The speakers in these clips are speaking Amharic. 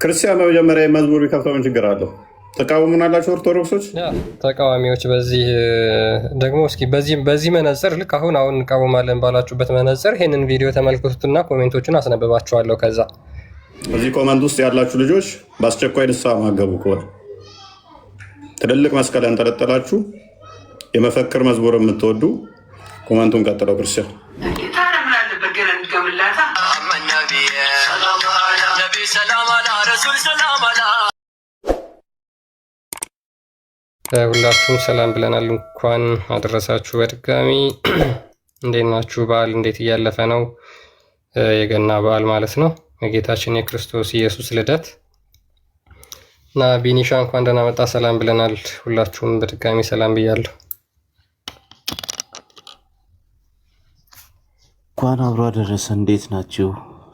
ክርስቲያን በመጀመሪያ መዝሙር ቢከፍተው ምን ችግር አለው? ተቃውሙናላችሁ ኦርቶዶክሶች ተቃዋሚዎች። በዚህ ደግሞ እስኪ በዚህ መነጽር ልክ አሁን እንቃወማለን ባላችሁበት መነጽር ይሄንን ቪዲዮ ተመልክቱትና ኮሜንቶቹን አስነብባችኋለሁ። ከዛ እዚህ ኮመንት ውስጥ ያላችሁ ልጆች በአስቸኳይ ንስሐ ማገቡ ከሆነ ትልልቅ መስቀል ያንጠለጠላችሁ የመፈክር መዝሙር የምትወዱ ኮመንቱን ቀጥለው ክርስቲያን ሁላችሁም ሰላም ብለናል። እንኳን አደረሳችሁ በድጋሚ። እንዴት ናችሁ? በዓል እንዴት እያለፈ ነው? የገና በዓል ማለት ነው፣ የጌታችን የክርስቶስ ኢየሱስ ልደት እና ቢኒሻ እንኳን ደህና መጣ። ሰላም ብለናል። ሁላችሁም በድጋሚ ሰላም ብያለሁ። እንኳን አብሮ አደረሰ። እንዴት ናችሁ?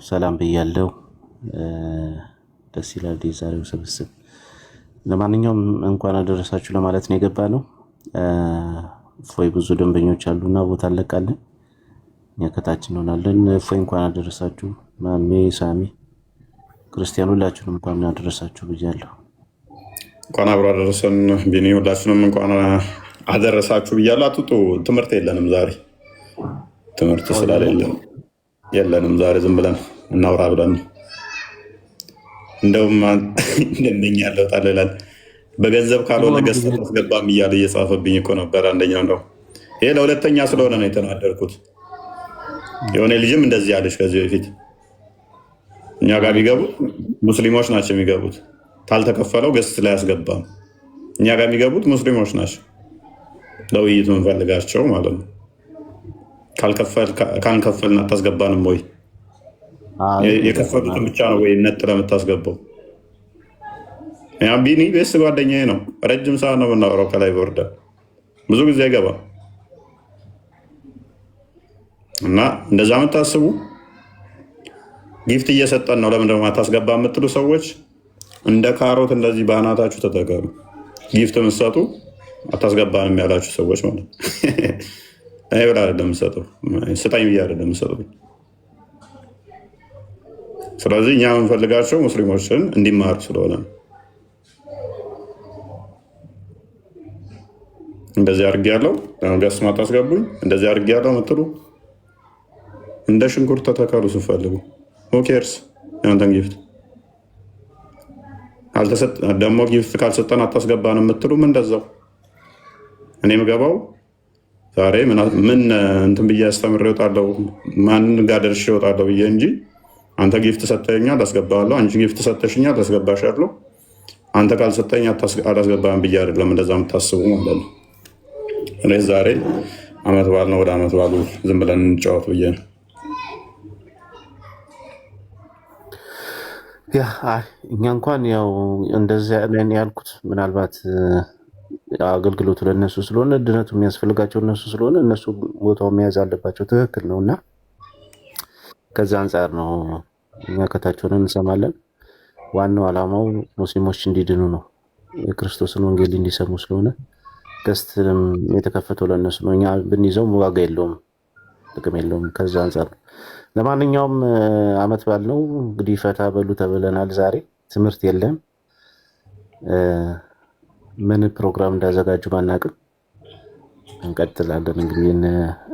ሰላም ብያለሁ። ደስ ይላል የዛሬው ስብስብ። ለማንኛውም እንኳን አደረሳችሁ ለማለት ነው የገባ ነው። እፎይ ብዙ ደንበኞች አሉና ቦታ አለቃለን፣ እኛ ከታች እንሆናለን። እፎይ እንኳን አደረሳችሁ። ማሜ፣ ሳሚ፣ ክርስቲያን ሁላችሁንም እንኳን አደረሳችሁ ብያለሁ። እንኳን አብሮ አደረሰን። ቢኒ ሁላችሁንም እንኳን አደረሳችሁ ብያለሁ። አትውጡ፣ ትምህርት የለንም ዛሬ። ትምህርት ስላሌለ የለንም ዛሬ። ዝም ብለን እናውራ ብለን ነው። እንደውም እንደኛ ያለው ታለላል በገንዘብ ካልሆነ ገዝተህ አስገባም እያለ እየጻፈብኝ እኮ ነበር አንደኛው። እንደው ይሄ ለሁለተኛ ስለሆነ ነው የተናደርኩት። የሆነ ልጅም እንደዚህ ያለች ከዚህ በፊት እኛ ጋር ቢገቡት ሙስሊሞች ናቸው የሚገቡት፣ ካልተከፈለው ገዝት ላይ አስገባም። እኛ ጋር የሚገቡት ሙስሊሞች ናቸው፣ ለውይይቱ እንፈልጋቸው ማለት ነው። ካልከፈልን አታስገባንም ወይ? የከፈሉትን ብቻ ነው ወይ ነጥለህ የምታስገባው? ቢኒ ቤስ ጓደኛዬ ነው። ረጅም ሰዓት ነው የምናወራው። ከላይ በወርደ ብዙ ጊዜ አይገባም እና እንደዛ የምታስቡ ጊፍት እየሰጠን ነው ለምን ደግሞ አታስገባ የምትሉ ሰዎች እንደ ካሮት እንደዚህ በአናታችሁ ተጠቀሙ። ጊፍት የምትሰጡ አታስገባንም ያላችሁ ሰዎች ማለት እኔ ብላ አይደለም የምትሰጠው፣ ስጠኝ ብዬ አይደለም የምትሰጠው። ስለዚህ እኛ የምንፈልጋቸው ሙስሊሞችን እንዲማሩ ስለሆነ እንደዚህ አድርጌ ያለው ገስ ማታስገቡኝ፣ እንደዚህ አድርጌ ያለው ምትሉ እንደ ሽንኩርት ተተከሉ ስፈልጉ። ኦኬርስ ያንተን ጊፍት ደግሞ ጊፍት ካልሰጠን አታስገባን የምትሉም እንደዛው። እኔ ምገባው ዛሬ ምን እንትን ብዬ አስተምሬ እወጣለሁ፣ ማን ጋር ደርሼ እወጣለሁ ብዬ እንጂ አንተ ጊፍት ሰጠኛል አስገባለሁ፣ አንቺ ጊፍት ሰጠሽኛል አስገባሻለሁ፣ አንተ ካልሰጠኝ አላስገባም ብዬ አይደለም እንደዛ የምታስቡ ማለት ነው። እኔ ዛሬ አመት በዓል ነው፣ ወደ አመት በዓሉ ዝም ብለን እንጫወት ብዬ ነው። እኛ እንኳን ያው እንደዚያ ያልኩት ምናልባት አገልግሎቱ ለእነሱ ስለሆነ ድነቱ የሚያስፈልጋቸው እነሱ ስለሆነ እነሱ ቦታው መያዝ አለባቸው። ትክክል ነው እና ከዛ አንጻር ነው እኛ ከታች ሆነን እንሰማለን። ዋናው ዓላማው ሙስሊሞች እንዲድኑ ነው፣ የክርስቶስን ወንጌል እንዲሰሙ ስለሆነ ገስትም የተከፈተው ለእነሱ ነው። እኛ ብንይዘውም ዋጋ የለውም፣ ጥቅም የለውም። ከዛ አንጻር ነው። ለማንኛውም አመት በዓል ነው እንግዲህ ፈታ በሉ ተብለናል። ዛሬ ትምህርት የለም። ምን ፕሮግራም እንዳዘጋጁ ባናቅም እንቀጥላለን። እንግዲህ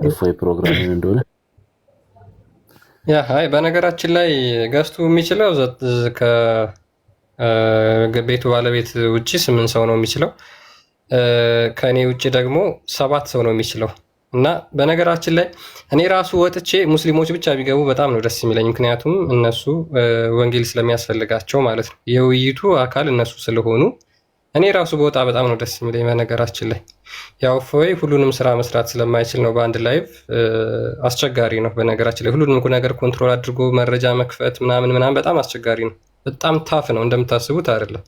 እፎይ ፕሮግራም እንደሆነ በነገራችን ላይ ገዝቱ የሚችለው ከቤቱ ባለቤት ውጭ 8 ሰው ነው የሚችለው። ከእኔ ውጭ ደግሞ 7 ሰው ነው የሚችለው እና በነገራችን ላይ እኔ ራሱ ወጥቼ ሙስሊሞች ብቻ ቢገቡ በጣም ነው ደስ የሚለኝ። ምክንያቱም እነሱ ወንጌል ስለሚያስፈልጋቸው ማለት ነው። የውይይቱ አካል እነሱ ስለሆኑ እኔ ራሱ በወጣ በጣም ነው ደስ የሚለኝ። በነገራችን ላይ ያው እፎይ ሁሉንም ስራ መስራት ስለማይችል ነው በአንድ ላይቭ አስቸጋሪ ነው። በነገራችን ላይ ሁሉንም ነገር ኮንትሮል አድርጎ መረጃ መክፈት ምናምን በጣም አስቸጋሪ ነው። በጣም ታፍ ነው፣ እንደምታስቡት አይደለም።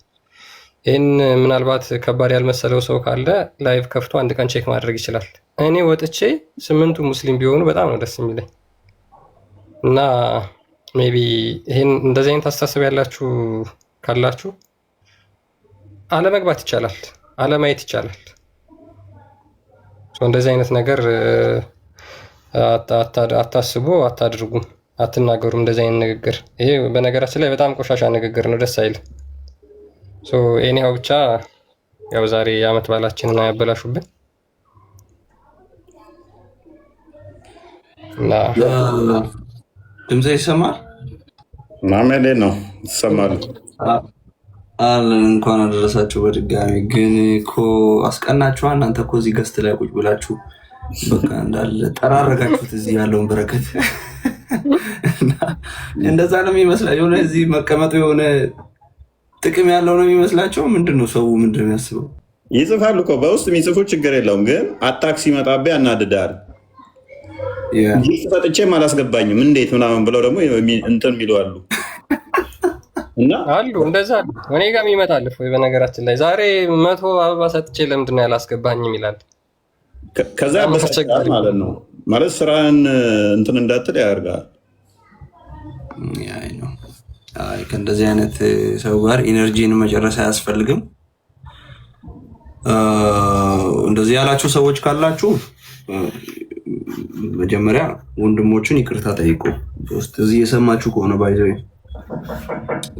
ይህን ምናልባት ከባድ ያልመሰለው ሰው ካለ ላይቭ ከፍቶ አንድ ቀን ቼክ ማድረግ ይችላል። እኔ ወጥቼ 8ቱ ሙስሊም ቢሆኑ በጣም ነው ደስ የሚለኝ እና ሜይ ቢ ይህን እንደዚህ አይነት አስተሳሰብ ያላችሁ ካላችሁ አለመግባት ይቻላል፣ አለማየት ይቻላል። እንደዚህ አይነት ነገር አታስቡ፣ አታድርጉም። አትናገሩም እንደዚህ አይነት ንግግር። ይሄ በነገራችን ላይ በጣም ቆሻሻ ንግግር ነው፣ ደስ አይልም። ኤኒሃው ብቻ ያው ዛሬ የዓመት በዓላችንን ያበላሹብን እና ድምጼ ይሰማል? ማመሌ ነው ይሰማል። አለን እንኳን አደረሳችሁ በድጋሚ። ግን እኮ አስቀናችኋ እናንተ እኮ እዚህ ገስት ላይ ቁጭ ብላችሁ በቃ እንዳለ ጠራረጋችሁት እዚህ ያለውን በረከት። እንደዛ ነው የሚመስላቸው። የሆነ እዚህ መቀመጡ የሆነ ጥቅም ያለው ነው የሚመስላቸው። ምንድን ነው ሰው ምንድን ነው የሚያስበው? ይጽፋሉ እኮ በውስጥ የሚጽፉ ችግር የለውም፣ ግን አታክ ሲመጣብህ ያናድዳል። ፈጥቼም አላስገባኝም እንዴት ምናምን ብለው ደግሞ እንትን የሚሉ አሉ እና አሉ እንደዛ አሉ። እኔ ጋር ይመጣል ወይ በነገራችን ላይ ዛሬ 100 አበባ ሰጥቼ ለምንድን ነው ያላስገባኝም ይላል። ከዛ ያበሳጫል ማለት ነው። ማለት ስራን እንትን እንዳትል ያደርጋል። ከእንደዚህ አይነት ሰው ጋር ኢነርጂን መጨረስ አያስፈልግም። እንደዚህ ያላችሁ ሰዎች ካላችሁ መጀመሪያ ወንድሞቹን ይቅርታ ጠይቁ። እዚህ የሰማችሁ ከሆነ ባይዘው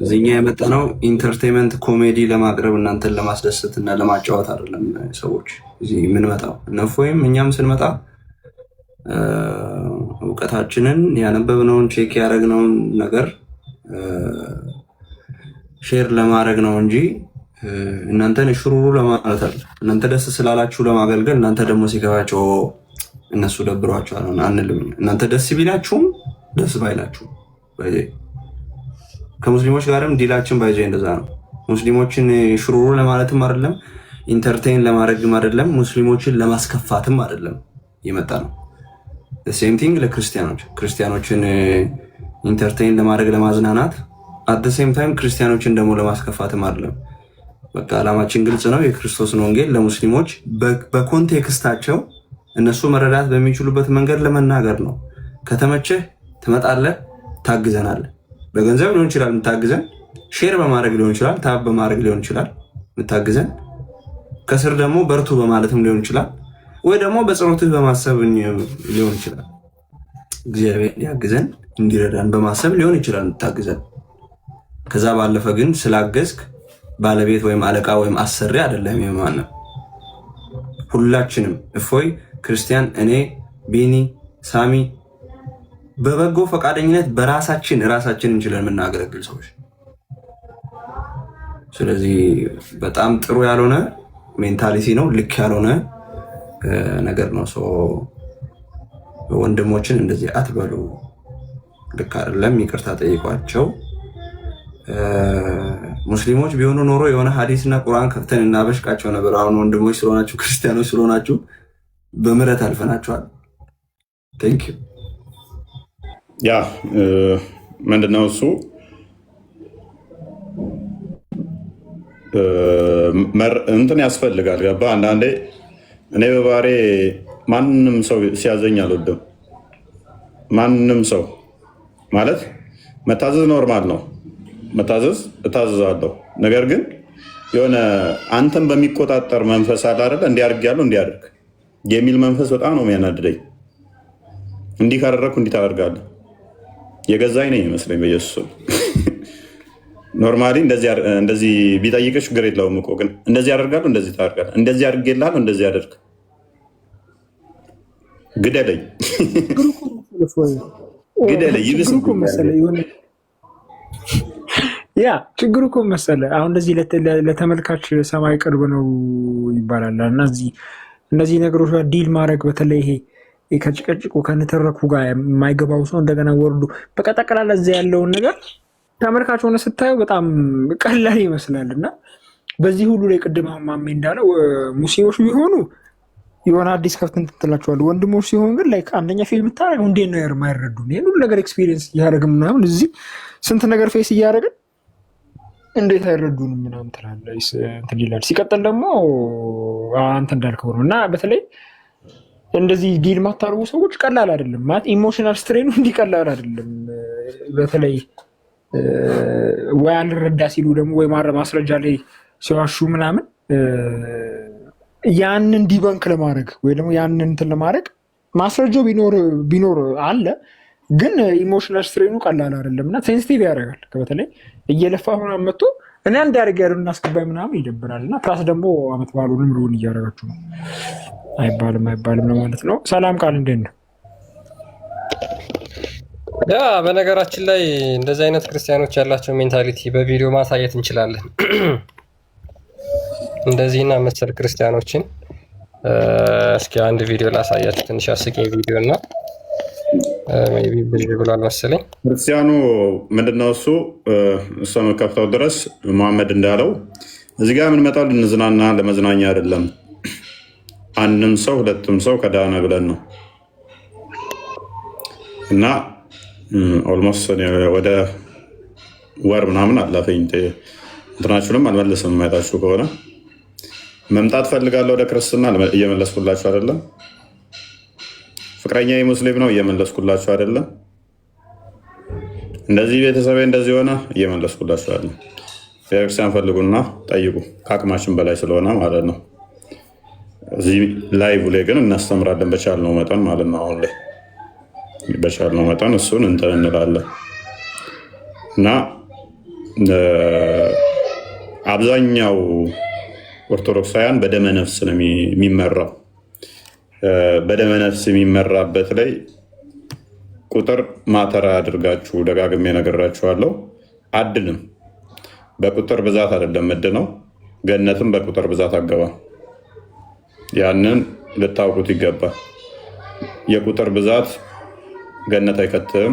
እዚህኛ የመጣነው ኢንተርቴንመንት ኮሜዲ ለማቅረብ እናንተን ለማስደሰት እና ለማጫወት አይደለም። ሰዎች እዚህ የምንመጣው እነፎይም እኛም ስንመጣ እውቀታችንን ያነበብነውን ቼክ ያደረግነውን ነገር ሼር ለማድረግ ነው እንጂ እናንተን ሽሩሩ ለማለት አለ። እናንተ ደስ ስላላችሁ ለማገልገል፣ እናንተ ደግሞ ሲገባቸው እነሱ ደብሯቸዋል አንልም። እናንተ ደስ ቢላችሁም ደስ ባይላችሁም ከሙስሊሞች ጋርም ዲላችን ባይዘ እንደዛ ነው። ሙስሊሞችን ሽሩሩ ለማለትም አይደለም፣ ኢንተርቴይን ለማድረግም አይደለም፣ ሙስሊሞችን ለማስከፋትም አይደለም የመጣ ነው። ሴም ቲንግ ለክርስቲያኖች ክርስቲያኖችን ኢንተርቴይን ለማድረግ ለማዝናናት፣ አት ሴም ታይም ክርስቲያኖችን ደግሞ ለማስከፋትም አይደለም። በቃ ዓላማችን ግልጽ ነው። የክርስቶስን ወንጌል ለሙስሊሞች በኮንቴክስታቸው እነሱ መረዳት በሚችሉበት መንገድ ለመናገር ነው። ከተመቸህ ትመጣለህ፣ ታግዘናለህ። በገንዘብ ሊሆን ይችላል የምታግዘን፣ ሼር በማድረግ ሊሆን ይችላል፣ ታብ በማድረግ ሊሆን ይችላል የምታግዘን፣ ከስር ደግሞ በርቱ በማለትም ሊሆን ይችላል፣ ወይ ደግሞ በጸሎትህ በማሰብ ሊሆን ይችላል። እግዚአብሔር ያግዘን እንዲረዳን በማሰብ ሊሆን ይችላል የምታግዘን። ከዛ ባለፈ ግን ስላገዝክ ባለቤት ወይም አለቃ ወይም አሰሪ አይደለም። የማንም ሁላችንም እፎይ ክርስቲያን፣ እኔ፣ ቢኒ፣ ሳሚ በበጎ ፈቃደኝነት ራሳችን እንችለን የምናገለግል ሰዎች። ስለዚህ በጣም ጥሩ ያልሆነ ሜንታሊቲ ነው፣ ልክ ያልሆነ ነገር ነው። ወንድሞችን እንደዚህ አትበሉ፣ ልክ አይደለም። ይቅርታ ጠይቋቸው። ሙስሊሞች ቢሆኑ ኖሮ የሆነ ሀዲስና ቁርአን ከፍተን እናበሽቃቸው ነበር። አሁን ወንድሞች ስለሆናችሁ ክርስቲያኖች ስለሆናችሁ በምህረት አልፈናችኋል። ቴንክ ዩ። ያ ምንድነው እሱ እንትን ያስፈልጋል። ገባ? አንዳንዴ እኔ በባህሬ ማንም ሰው ሲያዘኝ አልወድም። ማንም ሰው ማለት መታዘዝ ኖርማል ነው። መታዘዝ እታዘዛለሁ። ነገር ግን የሆነ አንተን በሚቆጣጠር መንፈስ አለ አይደለ? እንዲያርግ ያለው እንዲያደርግ የሚል መንፈስ በጣም ነው የሚያናድደኝ። እንዲህ ካደረግኩ እንዲህ ታደርጋለህ። የገዛኝ ነኝ ይመስለኝ በኢየሱስ። ኖርማሊ እንደዚህ ቢጠይቅህ ችግር የለውም እኮ ግን እንደዚህ ያደርጋለሁ፣ እንደዚህ ታደርጋለህ፣ እንደዚህ አድርጌልሃለሁ፣ እንደዚህ ያደርግ ግደለኝ፣ ግደለኝ ይብስ ያ ችግሩ እኮ መሰለህ አሁን እንደዚህ ለተመልካች ሰማይ ቅርብ ነው ይባላል እና እነዚህ ነገሮች ጋር ዲል ማድረግ በተለይ ይሄ ከጭቅጭቁ ከንትረኩ ጋር የማይገባው ሰው እንደገና ወርዱ በቃ ጠቅላላ እዚያ ያለውን ነገር ተመልካች ሆነ ስታየው በጣም ቀላል ይመስላል። እና በዚህ ሁሉ ላይ ቅድም ማሜ እንዳለው ሙስሊሞች ቢሆኑ የሆነ አዲስ ከፍትን ትትላቸዋል። ወንድሞች ሲሆን ግን ላይ አንደኛ ፊልም ታደረገው እንዴት ነው የማይረዱ ይህን ሁሉ ነገር ኤክስፒሪየንስ እያደረግን ምናምን እዚህ ስንት ነገር ፌስ እያደረግን እንዴት አይረዱንም ምናምን ትላለህ እንትን ይላል። ሲቀጥል ደግሞ አንተ እንዳልከው ነው እና በተለይ እንደዚህ ዲል ማታደርጉ ሰዎች ቀላል አይደለም ማለት ኢሞሽናል ስትሬኑ እንዲቀላል አይደለም። በተለይ ወይ አልረዳ ሲሉ ደግሞ ወይ ማስረጃ ላይ ሲዋሹ ምናምን ያንን ዲበንክ ለማድረግ ወይ ደግሞ ያንን እንትን ለማድረግ ማስረጃው ቢኖር አለ ግን ኢሞሽናል ስትሬኑ ቀላል አይደለም እና ሴንሲቲቭ ያደርጋል። በተለይ እየለፋ ምናምን መጥቶ እኔ አንድ ያደርግ ያሉ እናስገባኝ ምናምን ይደብራል። እና ፕላስ ደግሞ አመት በዓሉንም ሩን እያደረጋችሁ ነው። አይባልም ነው ማለት ነው። ሰላም ቃል እንዴት ነው? ያ በነገራችን ላይ እንደዚህ አይነት ክርስቲያኖች ያላቸው ሜንታሊቲ በቪዲዮ ማሳየት እንችላለን። እንደዚህና መሰል ክርስቲያኖችን እስኪ አንድ ቪዲዮ ላሳያችሁ፣ ትንሽ አስቂኝ ቪዲዮ እና ብዙ ብሏል መሰለኝ። ክርስቲያኑ ምንድነው እሱ መከፍተው ድረስ መሐመድ እንዳለው እዚህ ጋር የምንመጣው ልንዝናና ለመዝናኛ አይደለም። አንድም ሰው ሁለትም ሰው ከዳነ ብለን ነው እና ኦልሞስት ወደ ወር ምናምን አላፈኝ እንትናችሁንም አልመለስም። የማይታችሁ ከሆነ መምጣት ፈልጋለሁ ወደ ክርስትና እየመለስኩላችሁ አይደለም። ፍቅረኛ ሙስሊም ነው እየመለስኩላችሁ አይደለም። እንደዚህ ቤተሰቤ እንደዚህ ሆነ እየመለስኩላችሁ አይደለም። ቤተክርስቲያን ፈልጉና ጠይቁ፣ ከአቅማችን በላይ ስለሆነ ማለት ነው። እዚህ ላይቭ ላይ ግን እናስተምራለን በቻልነው መጠን ማለት ነው። አሁን ላይ በቻልነው መጠን እሱን እንትን እንላለን እና አብዛኛው ኦርቶዶክሳውያን በደመ ነፍስ ነው የሚመራው። በደመ ነፍስ የሚመራበት ላይ ቁጥር ማተራ አድርጋችሁ ደጋግሜ ነገራችኋለሁ። አድንም በቁጥር ብዛት አይደለም ምንድነው፣ ገነትም በቁጥር ብዛት አገባም። ያንን ልታውቁት ይገባል። የቁጥር ብዛት ገነት አይከትም።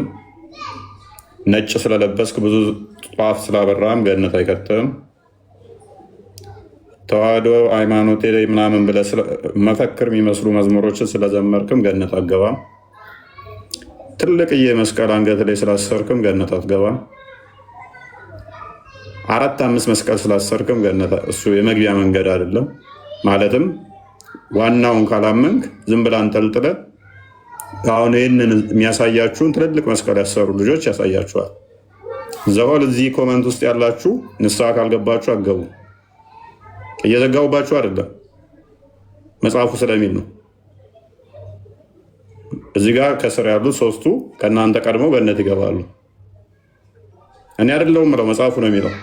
ነጭ ስለለበስክ ብዙ ጧፍ ስላበራም ገነት አይከትም። ተዋህዶ ሃይማኖቴ ላይ ምናምን ብለህ መፈክር የሚመስሉ መዝሙሮችን ስለዘመርክም ገነት አትገባም። ትልቅዬ መስቀል አንገት ላይ ስላሰርክም ገነት አትገባም። 4-5 መስቀል ስላሰርክም ገነት እሱ የመግቢያ መንገድ አይደለም። ማለትም ዋናውን ካላመንክ ዝም ብለህ አንጠልጥለህ አሁን ይህንን የሚያሳያችሁን ትልልቅ መስቀል ያሰሩ ልጆች ያሳያችኋል። ዘሆል እዚህ ኮመንት ውስጥ ያላችሁ ንስሐ ካልገባችሁ አትገቡ። እየዘጋቡባችሁ አይደለም፣ መጽሐፉ ስለሚል ነው። እዚህ ጋር ከስር ያሉት 3ቱ ከእናንተ ቀድመው ገነት ይገባሉ። እኔ አይደለሁም የምለው፣ መጽሐፉ ነው የሚለው።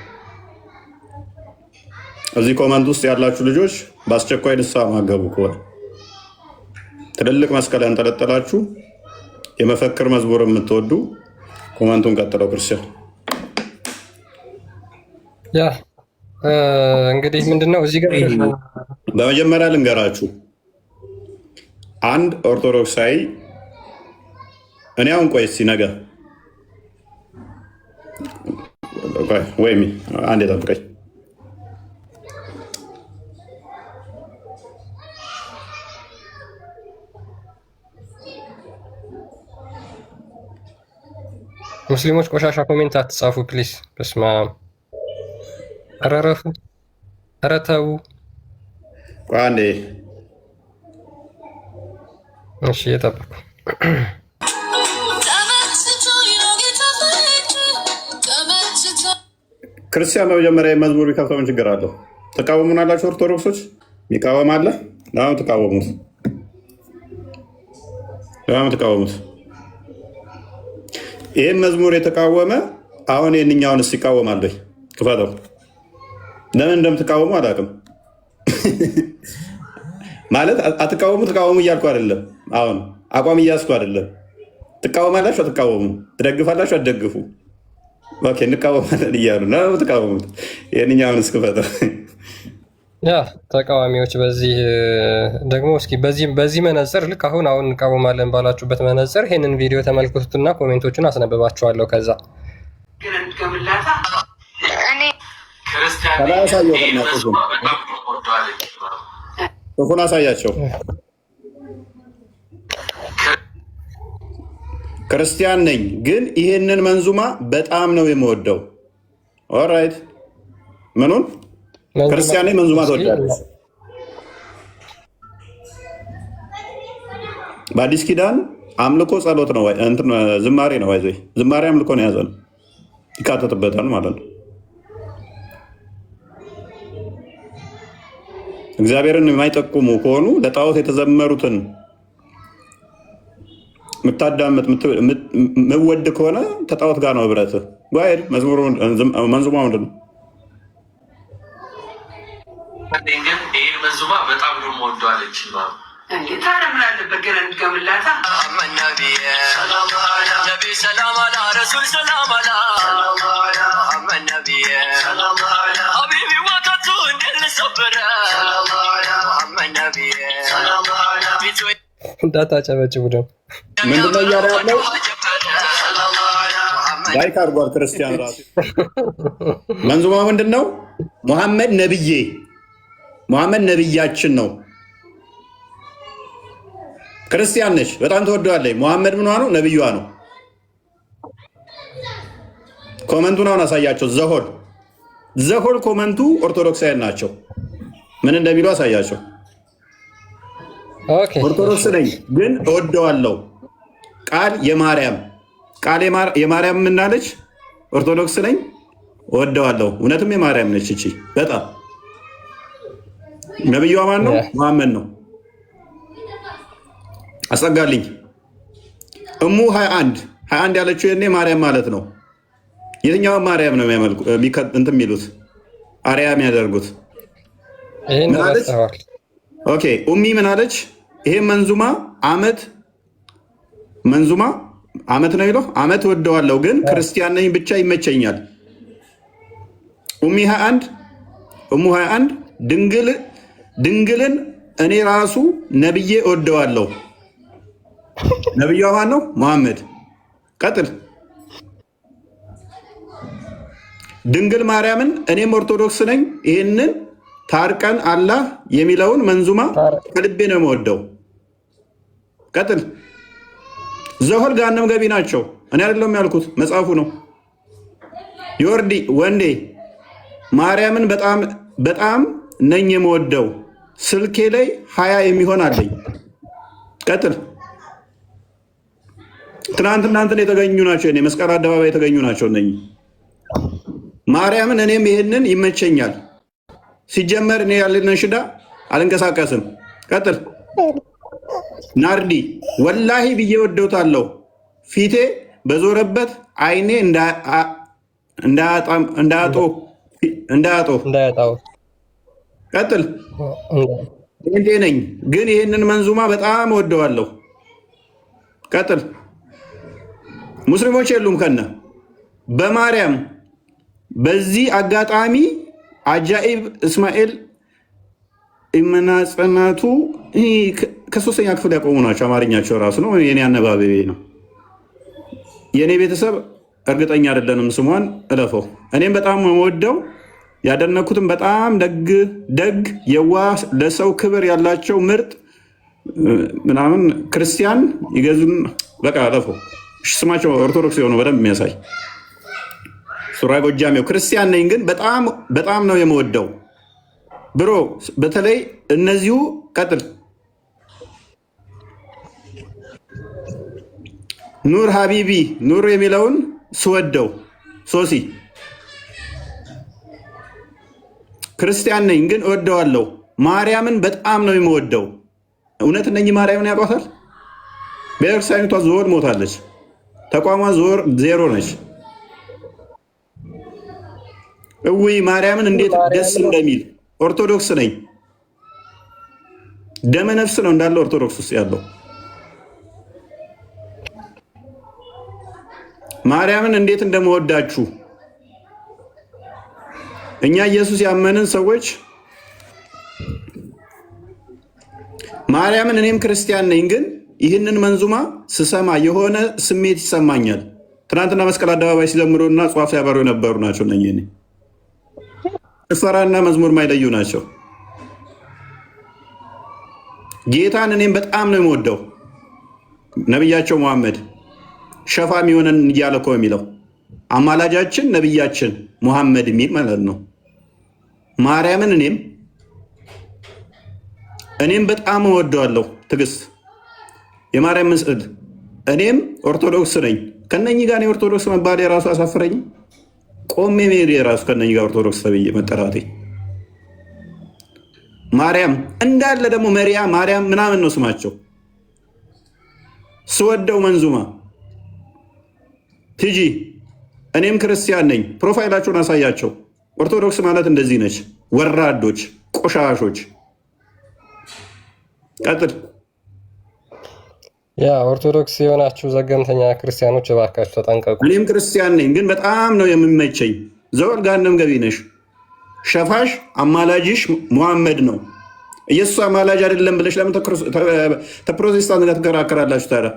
እዚህ ኮመንት ውስጥ ያላችሁ ልጆች በአስቸኳይ ንስሐ ማገቡ ከሆነ ትልልቅ መስቀል ያንጠለጠላችሁ የመፈክር መዝሙር የምትወዱ ኮመንቱን ቀጥለው ክርስቲያን ያ እንግዲህ ምንድነው እዚህ ጋር በመጀመሪያ ልንገራችሁ። አንድ ኦርቶዶክሳዊ እኔ አሁን ቆይ እስኪ ነገ ወይም አንድ የጠብቀኝ ሙስሊሞች ቆሻሻ ኮሜንት አትጻፉ ፕሊስ። በስመ አብ ኧረ እረፉ፣ ኧረ ተው። አንዴ እሺ እየጠበኩ ክርስቲያን በመጀመሪያ መዝሙር ቢከፍተው ምን ችግር አለው? ተቃወሙናላችሁ ኦርቶዶክሶች። የሚቃወም አለ? ለምን ተቃወሙት? ለምን ተቃወሙት? ይህን መዝሙር የተቃወመ አሁን ይህንኛውንስ ይቃወማል ወይ? ክፈተው። ለምን እንደምትቃወሙ አላውቅም። ማለት አትቃወሙ ተቃወሙ እያልኩ አይደለም። አሁን አቋም እያዝኩ አይደለም። ትቃወማላችሁ አትቃወሙ፣ ትደግፋላችሁ አትደግፉ፣ እንቃወማለን እያሉ ነው ተቃወሙት። ይህንኛውንስ ክፈተው። ያ ተቃዋሚዎች በዚህ ደግሞ እስኪ በዚህ መነጽር ልክ አሁን እንቃወማለን ባላችሁበት መነጽር ይህንን ቪዲዮ ተመልክቱትና ኮሜንቶቹን አስነብባችኋለሁ። ከዛ ጽሑፉን አሳያቸው። ክርስቲያን ነኝ ግን ይህንን መንዙማ በጣም ነው የምወደው። ኦራይት ምኑን ክርስቲያን ነኝ መንዙማ ትወዳለች። በአዲስ ኪዳን አምልኮ ጸሎት ነው፣ ዝማሬ ነው። ይዘ ዝማሬ አምልኮ ነው የያዘ ነው፣ ይካተትበታል ማለት ነው። እግዚአብሔርን የማይጠቁሙ ከሆኑ ለጣዖት የተዘመሩትን የምታዳምጥ የምወድ ከሆነ ተጣዖት ጋር ነው ህብረት። ጓሄድ መንዙማ ምንድን ነው? ይህን መንዙማ በጣም ነው የምወደዋለች። ታዲያ ምን አለበት ገና እንድገምላታ? ነቢ ሰላም አላ ረሱል ሰላም አላ መሐመድ ነቢይ ሀቢቢ ወቀቱ እንዴት ልሰበረ መሐመድ ነቢይ እንዳታጨበጭቡ ደግሞ ምንድነው እያለ ያለው? ላይክ አድርጓል ክርስቲያን ራሱ። መንዙማ ምንድን ነው? ሙሐመድ ነብዬ፣ ሙሐመድ ነብያችን ነው። ክርስቲያን ነች፣ በጣም ተወደዋለች። ሙሐመድ ምኗ ነው? ነብዩዋ ነው። ኮመንቱን አሁን አሳያቸው። ዘሆል ኮመንቱ ኦርቶዶክሳውያን ናቸው። ምን እንደሚሉ አሳያቸው። ኦርቶዶክስ ነኝ ግን እወደዋለሁ። ቃል የማርያም ምናለች? ኦርቶዶክስ ነኝ እወደዋለሁ። እውነትም የማርያም ነች እቺ። በጣም ነብዩዋ ማን ነው? መሐመድ ነው። አስጠጋልኝ። እሙ 21 ያለችው የኔ ማርያም ማለት ነው። የትኛው ማርያም ነው የሚያመልኩ እንትን የሚሉት አርያ የሚያደርጉት? ኦኬ ኡሚ ምን አለች? ይሄ መንዙማ አመት ነው ይለው። አመት ወደዋለሁ ግን ክርስቲያን ነኝ ብቻ ይመቸኛል። ኡሚ 21 ድንግልን እኔ ራሱ ነብዬ ወደዋለሁ። ነብዩ ማን ነው? መሐመድ። ቀጥል። ድንግል ማርያምን እኔም ኦርቶዶክስ ነኝ ይህንን ታርቀን አላህ የሚለውን መንዙማ ከልቤ ነው የምወደው። ቀጥል። ዘሆል ገሃነም ገቢ ናቸው። እኔ አይደለም ያልኩት መጽሐፉ ነው። ዮርዲ ወንዴ ማርያምን በጣም ነኝ የምወደው። ስልኬ ላይ 20 የሚሆን አለኝ። ቀጥል። ትናንትና እንትን የተገኙ ናቸው። እኔ መስቀል አደባባይ የተገኙ ናቸው። እነ ማርያምን እኔም ይሄንን ይመቸኛል። ሲጀመር እኔ ያለን ሽዳ አልንቀሳቀስም። ቀጥል። ናርዲ ወላሂ ብዬ ወደውታለሁ። ፊቴ በዞረበት አይኔ እንዳያጠው። ቀጥል። እንዴ ነኝ ግን ይህንን መንዙማ በጣም ወደዋለሁ። ቀጥል። ሙስሊሞች የሉም ከነ በማርያም በዚህ አጋጣሚ አጃኢብ እስማኤል ኢመናጽናቱ ከ3ኛ ክፍል ያቆሙ ናቸው። አማርኛቸው ራሱ ነው። የኔ አነባበቤ ነው። የኔ ቤተሰብ እርግጠኛ አይደለንም። ስሟን እለፈው። እኔም በጣም የምወደው ያደነኩትም በጣም ደግ የዋህ ለሰው ክብር ያላቸው ምርጥ ምናምን ክርስቲያን ይገዙን። በቃ እለፈው። ስማቸው ኦርቶዶክስ የሆነው በደንብ የሚያሳይ ሱራ ጎጃሜው ክርስቲያን ነኝ ግን በጣም ነው የምወደው ብሮ። በተለይ እነዚሁ ቀጥል። ኑር ሀቢቢ ኑር የሚለውን ስወደው። ሶሲ ክርስቲያን ነኝ ግን እወደዋለሁ። ማርያምን በጣም ነው የምወደው። እውነት እነኚህ ማርያምን ያውቋታል? ቤተክርስቲያኒቷ ዞር ሞታለች። ተቋሟ ዞር 0 ነች። እውይ ማርያምን እንዴት ደስ እንደሚል። ኦርቶዶክስ ነኝ። ደመ ነፍስ ነው እንዳለ ኦርቶዶክስ ውስጥ ያለው። ማርያምን እንዴት እንደምወዳችሁ እኛ ኢየሱስ ያመንን ሰዎች ማርያምን እኔም ክርስቲያን ነኝ ግን ይህንን መንዙማ ስሰማ የሆነ ስሜት ይሰማኛል። ትናንትና መስቀል አደባባይ ሲዘምሩና ጽዋፍ ሲያበሩ የነበሩ ናቸው። እኔ ጭፈራና መዝሙር ማይለዩ ናቸው። ጌታን እኔም በጣም ነው የምወደው። ነብያቸው መሐመድ ሸፋ የሚሆነን እያለ እኮ የሚለው አማላጃችን ነብያችን መሐመድ የሚል ማለት ነው። ማርያምን እኔም በጣም እወደዋለሁ። ትዕግስት የማርያም ምስል እኔም ኦርቶዶክስ ነኝ። ከነኚህ ጋር የኦርቶዶክስ መባል የራሱ አሳፍረኝ። ቆሜ ሜሪ የራሱ ከነኚህ ጋር ኦርቶዶክስ ተብዬ መጠራቴ። ማርያም እንዳለ ደግሞ መሪያ ማርያም ምናምን ነው ስማቸው። ስወደው መንዙማ ቲጂ እኔም ክርስቲያን ነኝ። ፕሮፋይላችሁን አሳያቸው። ኦርቶዶክስ ማለት እንደዚህ ነች። ወራዶች፣ ቆሻሾች። ቀጥል። ያ ኦርቶዶክስ የሆናችሁ ዘገምተኛ ክርስቲያኖች እባካችሁ ተጠንቀቁ። እኔም ክርስቲያን ነኝ፣ ግን በጣም ነው የሚመቸኝ። ዘወል ገሃነም ገቢ ነሽ። ሸፋሽ አማላጅሽ ሙሐመድ ነው። ኢየሱስ አማላጅ አይደለም ብለሽ ለምን ተፕሮቴስታንት ጋር ትከራከራላችሁ ታዲያ?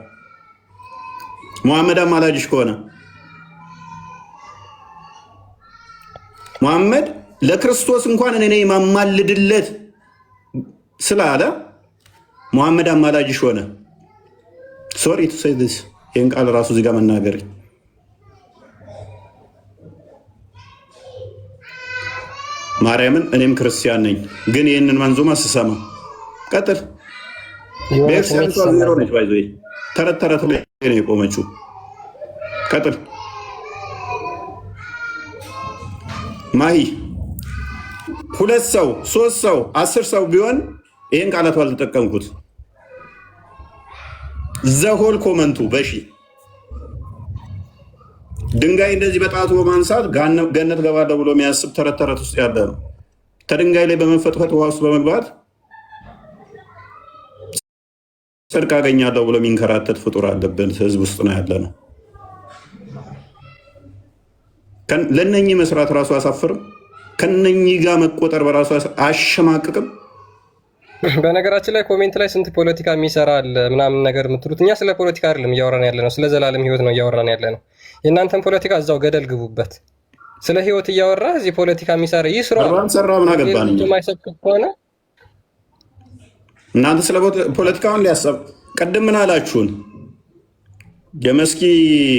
ሙሐመድ አማላጅሽ ከሆነ ሙሐመድ ለክርስቶስ እንኳን እኔ የማማልድለት ስላለ ሙሐመድ አማላጅሽ ሆነ። ሶሪ ቱ ሴይ ዲስ ይህን ቃል ራሱ እዚህ ጋር መናገር ማርያምን እኔም ክርስቲያን ነኝ፣ ግን ይህንን መንዙማ ስሰማ ቀጥል። ቤተክርስቲያን ዜሮ ነች። ባይዘ ተረት ተረት ላይ ነው የቆመችው። ቀጥል ማሂ። 2 ሰው 3 ሰው 10 ሰው ቢሆን ይህን ቃላት ባልተጠቀምኩት። ዘሆል ኮመንቱ በሺ ድንጋይ እንደዚህ በጣቱ በማንሳት ገነት ገባለሁ ብሎ የሚያስብ ተረት ተረት ውስጥ ያለ ነው። ከድንጋይ ላይ በመፈጥፈጥ ውሃ ውስጥ በመግባት ጽድቅ አገኛለሁ ብሎ የሚንከራተት ፍጡር አለብን ህዝብ ውስጥ ነው ያለ ነው። ለነኚህ መስራት ራሱ አሳፍርም። ከነኚህ ጋር መቆጠር በራሱ አሸማቅቅም። በነገራችን ላይ ኮሜንት ላይ ስንት ፖለቲካ የሚሰራ አለ ምናምን ነገር የምትሉት፣ እኛ ስለ ፖለቲካ አይደለም እያወራን ያለ ነው፣ ስለ ዘላለም ህይወት ነው እያወራን ያለ ነው። የእናንተን ፖለቲካ እዛው ገደል ግቡበት። ስለ ህይወት እያወራ እዚህ ፖለቲካ የሚሰራ ይህ ስራ ምን አገባን? የማይሰብክ ከሆነ እናንተ ስለ ፖለቲካውን ሊያሰብ ቅድም ምን አላችሁን? የመስኪ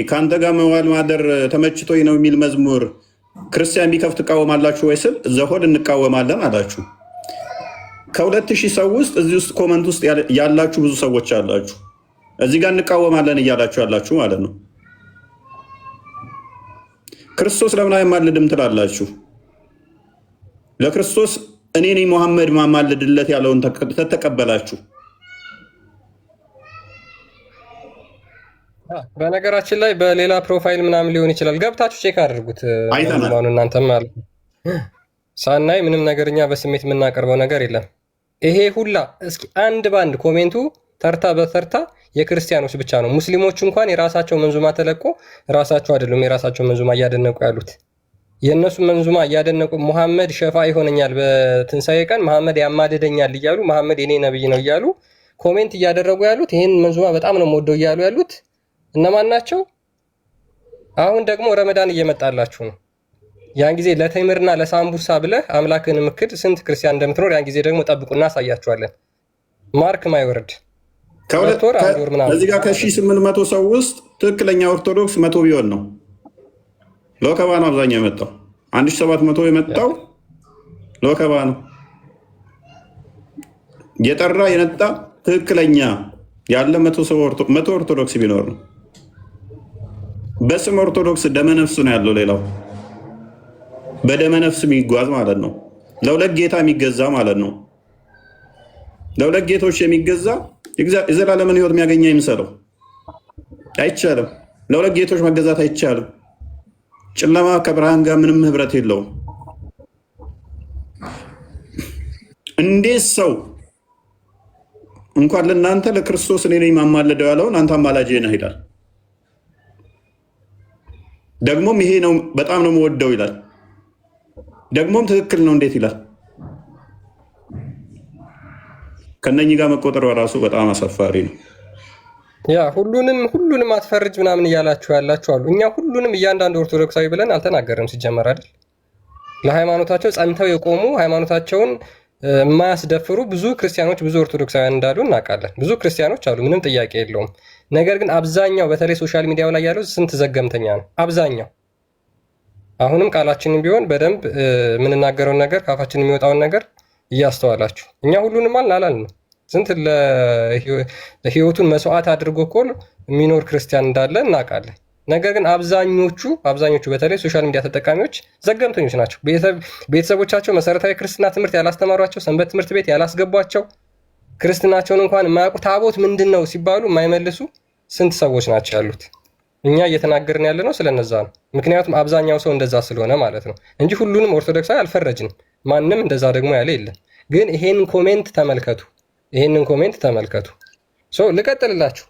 ከአንተ ጋር መዋል ማደር ተመችቶኝ ነው የሚል መዝሙር ክርስቲያን ቢከፍት ትቃወማላችሁ ወይ ስል ዘሆድ እንቃወማለን አላችሁ። ከ2000 ሰው ውስጥ እዚህ ውስጥ ኮመንት ውስጥ ያላችሁ ብዙ ሰዎች አላችሁ። እዚህ ጋር እንቃወማለን እያላችሁ ያላችሁ ማለት ነው። ክርስቶስ ለምን አይማልድም ትላላችሁ? ለክርስቶስ እኔ ነኝ ሙሐመድ ማማልድለት ያለውን ተቀበላችሁ። በነገራችን ላይ በሌላ ፕሮፋይል ምናምን ሊሆን ይችላል፣ ገብታችሁ ቼክ አድርጉት። አይተናል። እናንተም ማለት ሳናይ ምንም ነገር እኛ በስሜት የምናቀርበው ነገር የለም። ይሄ ሁላ እስኪ አንድ ባንድ ኮሜንቱ ተርታ በተርታ የክርስቲያኖች ብቻ ነው። ሙስሊሞቹ እንኳን የራሳቸው መንዙማ ተለቆ ራሳቸው አይደሉም የራሳቸው መንዙማ እያደነቁ ያሉት። የእነሱ መንዙማ እያደነቁ ሙሐመድ ሸፋ ይሆነኛል በትንሣኤ ቀን፣ መሐመድ ያማልደኛል እያሉ መሐመድ የኔ ነብይ ነው እያሉ ኮሜንት እያደረጉ ያሉት፣ ይህን መንዙማ በጣም ነው የምወደው እያሉ ያሉት እነማን ናቸው? አሁን ደግሞ ረመዳን እየመጣላችሁ ነው። ያን ጊዜ ለተምርና ለሳምቡሳ ብለህ አምላክን ምክድ ስንት ክርስቲያን እንደምትኖር ያን ጊዜ ደግሞ ጠብቁ፣ እናሳያችኋለን። ማርክ ማይወርድ እዚህ ጋር ከ1800 ሰው ውስጥ ትክክለኛ ኦርቶዶክስ 100 ቢሆን ነው። ለወከባ ነው አብዛኛው የመጣው። 1700 የመጣው ለወከባ ነው። የጠራ የነጣ ትክክለኛ ያለ 100 ኦርቶዶክስ ቢኖር ነው። በስም ኦርቶዶክስ ደመነፍስ ነው ያለው። ሌላው በደመነፍስ የሚጓዝ ማለት ነው። ለሁለት ጌታ የሚገዛ ማለት ነው። ለሁለት ጌቶች የሚገዛ የዘላለምን ህይወት የሚያገኝ አይምሰለው። አይቻልም። ለሁለት ጌቶች መገዛት አይቻልም። ጨለማ ከብርሃን ጋር ምንም ህብረት የለውም። እንዴት ሰው እንኳን ለእናንተ ለክርስቶስ እኔ ነኝ የማማልደው ያለውን አንተ አማላጅ ነህ ይላል። ደግሞም ይሄ ነው በጣም ነው የምወደው ይላል። ደግሞም ትክክል ነው እንዴት ይላል። ከነኚህ ጋር መቆጠር በራሱ በጣም አሳፋሪ ነው። ያ ሁሉንም አትፈርጅ ምናምን እያላችሁ ያላችሁ አሉ። እኛ ሁሉንም እያንዳንዱ ኦርቶዶክሳዊ ብለን አልተናገርም ሲጀመር አይደል። ለሃይማኖታቸው ጸንተው የቆሙ ሃይማኖታቸውን የማያስደፍሩ ብዙ ክርስቲያኖች ብዙ ኦርቶዶክሳውያን እንዳሉ እናውቃለን። ብዙ ክርስቲያኖች አሉ፣ ምንም ጥያቄ የለውም። ነገር ግን አብዛኛው በተለይ ሶሻል ሚዲያው ላይ ያለው ስንት ዘገምተኛ ነው አብዛኛው። አሁንም ቃላችንን ቢሆን በደንብ የምንናገረውን ነገር ካፋችን የሚወጣውን ነገር እያስተዋላችሁ። እኛ ሁሉንም አላልንም። ስንት ለህይወቱን መስዋዕት አድርጎ እኮ የሚኖር ክርስቲያን እንዳለ እናውቃለን። ነገር ግን አብዛኞቹ በተለይ ሶሻል ሚዲያ ተጠቃሚዎች ዘገምተኞች ናቸው። ቤተሰቦቻቸው መሰረታዊ ክርስትና ትምህርት ያላስተማሯቸው፣ ሰንበት ትምህርት ቤት ያላስገቧቸው፣ ክርስትናቸውን እንኳን የማያውቁ፣ ታቦት ምንድን ነው ሲባሉ የማይመልሱ ስንት ሰዎች ናቸው ያሉት? እኛ እየተናገርን ያለ ነው ስለነዛ ነው። ምክንያቱም አብዛኛው ሰው እንደዛ ስለሆነ ማለት ነው እንጂ ሁሉንም ኦርቶዶክሳዊ አልፈረጅንም። ማንም እንደዛ ደግሞ ያለ የለም። ግን ይሄንን ኮሜንት ተመልከቱ፣ ልቀጥልላችሁ።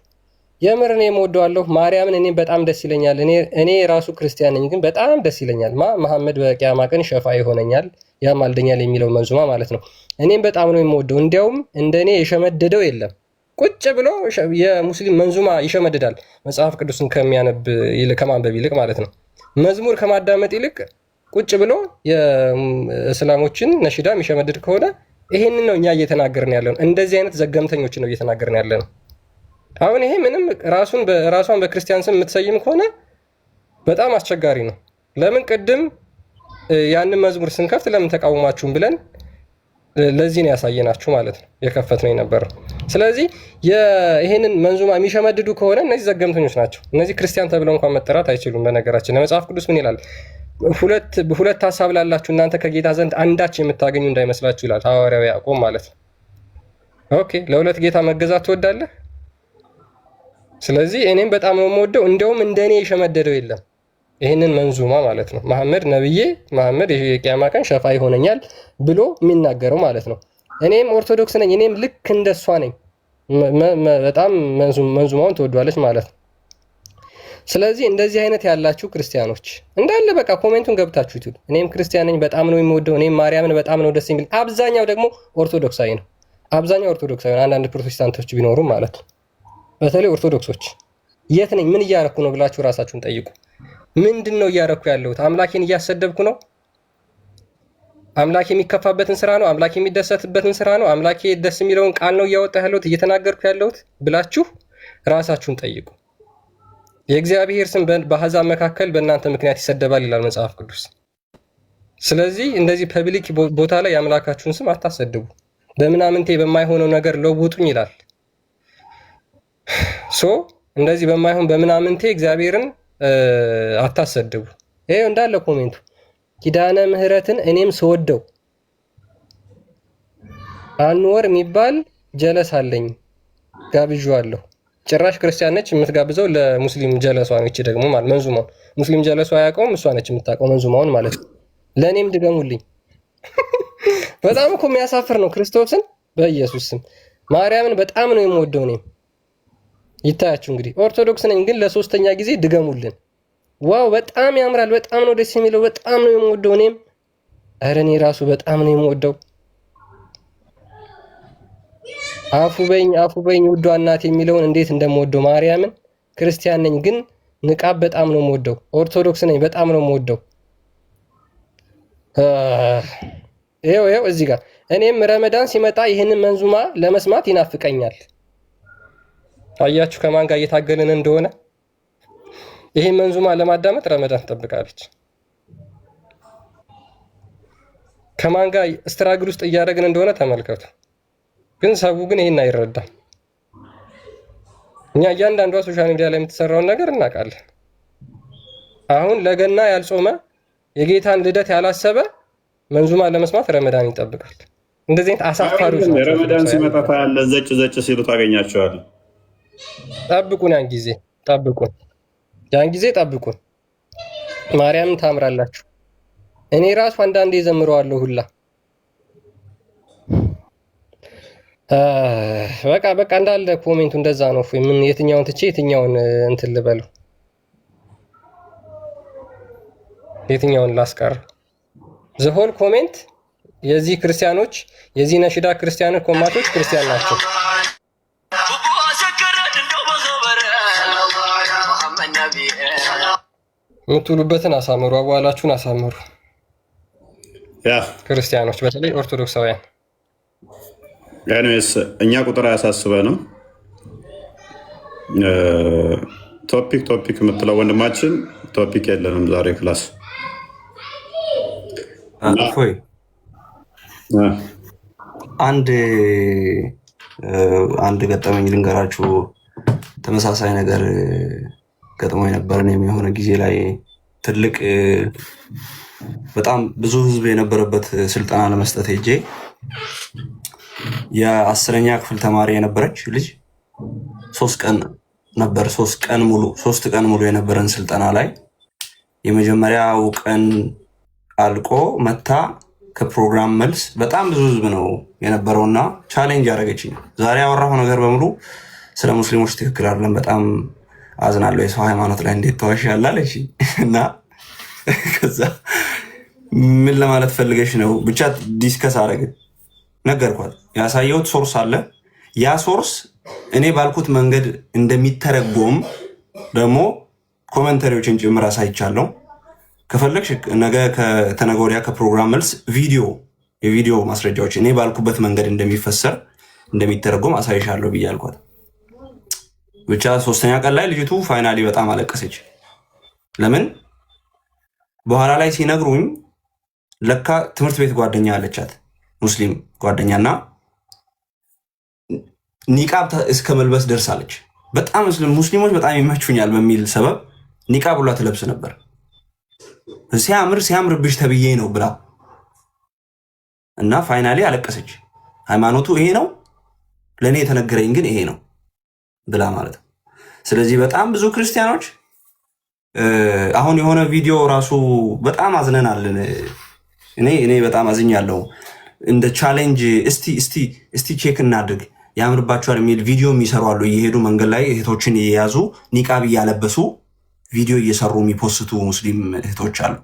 የምር እኔ እወደዋለሁ ማርያምን። እኔ በጣም ደስ ይለኛል። እኔ ራሱ ክርስቲያን ነኝ፣ ግን በጣም ደስ ይለኛል። መሐመድ በቂያማ ቀን ሸፋ ይሆነኛል ያማልደኛል የሚለው መንዙማ ማለት ነው። እኔም በጣም ነው የምወደው። እንዲያውም እንደኔ የሸመደደው የለም። ቁጭ ብሎ የሙስሊም መንዙማ ይሸመድዳል። መጽሐፍ ቅዱስን ከማንበብ ይልቅ ማለት ነው። መዝሙር ከማዳመጥ ይልቅ ቁጭ ብሎ የእስላሞችን ነሽዳ የሚሸመድድ ከሆነ ይሄንን ነው እኛ እየተናገርን ያለ ነው። እንደዚህ አይነት ዘገምተኞችን ነው እየተናገርን ያለ ነው። አሁን ይሄ ምንም ራሷን በክርስቲያን ስም የምትሰይም ከሆነ በጣም አስቸጋሪ ነው። ለምን ቅድም ያንን መዝሙር ስንከፍት ለምን ተቃውማችሁም ብለን ለዚህ ነው ያሳየናችሁ ማለት ነው፣ የከፈት ነው የነበረው። ስለዚህ ይሄንን መንዙማ የሚሸመድዱ ከሆነ እነዚህ ዘገምተኞች ናቸው። እነዚህ ክርስቲያን ተብለው እንኳን መጠራት አይችሉም። በነገራችን ለመጽሐፍ ቅዱስ ምን ይላል? ሁለት ሀሳብ ላላችሁ እናንተ ከጌታ ዘንድ አንዳች የምታገኙ እንዳይመስላችሁ ይላል ሐዋርያው ያዕቆብ ማለት ነው። ኦኬ፣ ለሁለት ጌታ መገዛት ትወዳለህ? ስለዚህ እኔም በጣም ነው የምወደው። እንደውም እንደኔ የሸመደደው የለም ይህንን መንዙማ ማለት ነው። መሐመድ የቂያማ ቀን ሸፋ ይሆነኛል ብሎ የሚናገረው ማለት ነው። እኔም ኦርቶዶክስ ነኝ፣ እኔም ልክ እንደሷ ነኝ። በጣም መንዙማውን ትወዷለች ማለት ነው። ስለዚህ እንደዚህ አይነት ያላችሁ ክርስቲያኖች እንዳለ በቃ ኮሜንቱን ገብታችሁ ይሁን። እኔም ክርስቲያን ነኝ፣ በጣም ነው የምወደው፣ እኔም ማርያምን በጣም ነው ደስ የሚል። አብዛኛው ደግሞ ኦርቶዶክሳዊ ነው። አንዳንድ ፕሮቴስታንቶች ቢኖሩም ማለት ነው። በተለይ ኦርቶዶክሶች የት ነኝ ምን እያረኩ ነው ብላችሁ ራሳችሁን ጠይቁ። ምንድን ነው እያረኩ ያለሁት? አምላኬን እያሰደብኩ ነው? አምላኬ የሚከፋበትን ስራ ነው? አምላኬ የሚደሰትበትን ስራ ነው? አምላኬ ደስ የሚለውን ቃል ነው እያወጣ ያለሁት እየተናገርኩ ያለሁት ብላችሁ ራሳችሁን ጠይቁ። የእግዚአብሔር ስም በአሕዛብ መካከል በእናንተ ምክንያት ይሰደባል ይላል መጽሐፍ ቅዱስ። ስለዚህ እንደዚህ ፐብሊክ ቦታ ላይ የአምላካችሁን ስም አታሰድቡ። በምናምንቴ በማይሆነው ነገር ለውጡኝ ይላል። እንደዚህ በማይሆን በምናምንቴ እግዚአብሔርን አታሰድቡ። ይሄ እንዳለ ኮሜንቱ ኪዳነ ምህረትን እኔም ስወደው አንወር የሚባል ጀለስ አለኝ ጋብዣዋለሁ። ጭራሽ ክርስቲያን ነች የምትጋብዘው ለሙስሊም ጀለሷ ነች። ደግሞ ማለት መንዙማውን ሙስሊም ጀለሷ አያውቀውም፣ እሷ ነች የምታውቀው መንዙማውን ማለት ነው። ለእኔም ድገሙልኝ። በጣም እኮ የሚያሳፍር ነው። ክርስቶስን በኢየሱስ ስም ማርያምን በጣም ነው የምወደው እኔም። ይታያችሁ እንግዲህ ኦርቶዶክስ ነኝ፣ ግን ለሶስተኛ ጊዜ ድገሙልን። ዋው በጣም ያምራል፣ በጣም ነው ደስ የሚለው፣ በጣም ነው የምወደው እኔም። ኧረ እኔ ራሱ በጣም ነው የምወደው። አፉ በኝ ውዷ እናት የሚለውን እንዴት እንደምወደው ማርያምን። ክርስቲያን ነኝ ግን ንቃብ በጣም ነው የምወደው። ኦርቶዶክስ ነኝ በጣም ነው የምወደው። ይኸው እዚህ ጋር እኔም ረመዳን ሲመጣ ይህንን መንዙማ ለመስማት ይናፍቀኛል። አያችሁ ከማን ጋር እየታገልን እንደሆነ። ይሄን መንዙማ ለማዳመጥ ረመዳን ትጠብቃለች። ከማን ጋር ስትራግል ውስጥ እያደረግን እንደሆነ ተመልከቱ። ግን ሰው ግን ይሄን አይረዳም። እኛ እያንዳንዷ ሶሻል ሚዲያ ላይ የምትሰራውን ነገር እናውቃለን። አሁን ለገና ያልጾመ የጌታን ልደት ያላሰበ መንዙማ ለመስማት ረመዳን ይጠብቃል። እንደዚህ አይነት አሳፋሪዎች ናቸው። ረመዳን ሲመጣ ያለ ዘጭ ሲሉ ታገኛቸዋል። ጠብቁን፣ ያን ጊዜ ጠብቁን። ማርያምን ታምራላችሁ። እኔ ራሱ አንዳንዴ ዘምረዋለሁ ሁላ። በቃ እንዳለ ኮሜንቱ እንደዛ ነው። ምን የትኛውን ትቼ የትኛውን እንትን ልበለው? የትኛውን ላስቀር? ዘሆል ኮሜንት የዚህ ክርስቲያኖች የዚህ ነሽዳ ክርስቲያኖች ኮማቶች ክርስቲያን ናቸው። የምትውሉበትን አሳምሩ፣ አዋላችሁን አሳምሩ። ክርስቲያኖች በተለይ ኦርቶዶክሳውያን። ኤኒዌይስ እኛ ቁጥር አያሳስበንም። ቶፒክ የምትለው ወንድማችን ቶፒክ የለንም ዛሬ ክላስ። እፎይ አንድ ገጠመኝ ልንገራችሁ። ተመሳሳይ ነገር ገጥሞ የነበረን የሆነ ጊዜ ላይ ትልቅ በጣም ብዙ ህዝብ የነበረበት ስልጠና ለመስጠት ሄጄ የ10ኛ ክፍል ተማሪ የነበረች ልጅ 3 ቀን ነበር 3 ቀን ሙሉ የነበረን ስልጠና ላይ የመጀመሪያው ቀን አልቆ መታ ከፕሮግራም መልስ በጣም ብዙ ህዝብ ነው የነበረውና ቻሌንጅ ያደረገችኝ። ዛሬ ያወራሁ ነገር በሙሉ ስለ ሙስሊሞች ትክክል አይደለም፣ በጣም አዝናለሁ፣ የሰው ሃይማኖት ላይ እንዴት ተዋሽ ያላለች እና ከዛ ምን ለማለት ፈልገሽ ነው ብቻ ዲስከስ አደረግን። ነገርኳት፣ ያሳየሁት ሶርስ አለ። ያ ሶርስ እኔ ባልኩት መንገድ እንደሚተረጎም ደግሞ ኮመንተሪዎችን ጭምር አሳይቻለሁ። ከፈለግሽ ነገ ከተነገ ወዲያ ከፕሮግራም መልስ የቪዲዮ ማስረጃዎች እኔ ባልኩበት መንገድ እንደሚፈሰር እንደሚተረጎም አሳይሻለሁ ብዬ አልኳት። ብቻ 3ኛ ቀን ላይ ልጅቱ ፋይናሊ በጣም አለቀሰች። ለምን በኋላ ላይ ሲነግሩኝ ለካ ትምህርት ቤት ጓደኛ አለቻት ሙስሊም ጓደኛና ኒቃብ እስከ መልበስ ደርሳለች። በጣም ሙስሊሞች በጣም ይመቹኛል በሚል ሰበብ ኒቃብ ሁላ ትለብስ ነበር። ሲያምርብሽ ተብዬ ነው ብላ እና ፋይናሊ አለቀሰች። ሃይማኖቱ ይሄ ነው ለእኔ የተነገረኝ ግን ይሄ ነው ብላ ማለት ነው። ስለዚህ በጣም ብዙ ክርስቲያኖች አሁን የሆነ ቪዲዮ ራሱ በጣም አዝነናል። እኔ በጣም አዝኛለሁ። እንደ ቻሌንጅ እስቲ ቼክ እናድርግ ያምርባቸዋል የሚል ቪዲዮ የሚሰሩ አሉ። እየሄዱ መንገድ ላይ እህቶችን እየያዙ ኒቃብ እያለበሱ ቪዲዮ እየሰሩ የሚፖስቱ ሙስሊም እህቶች አሉ።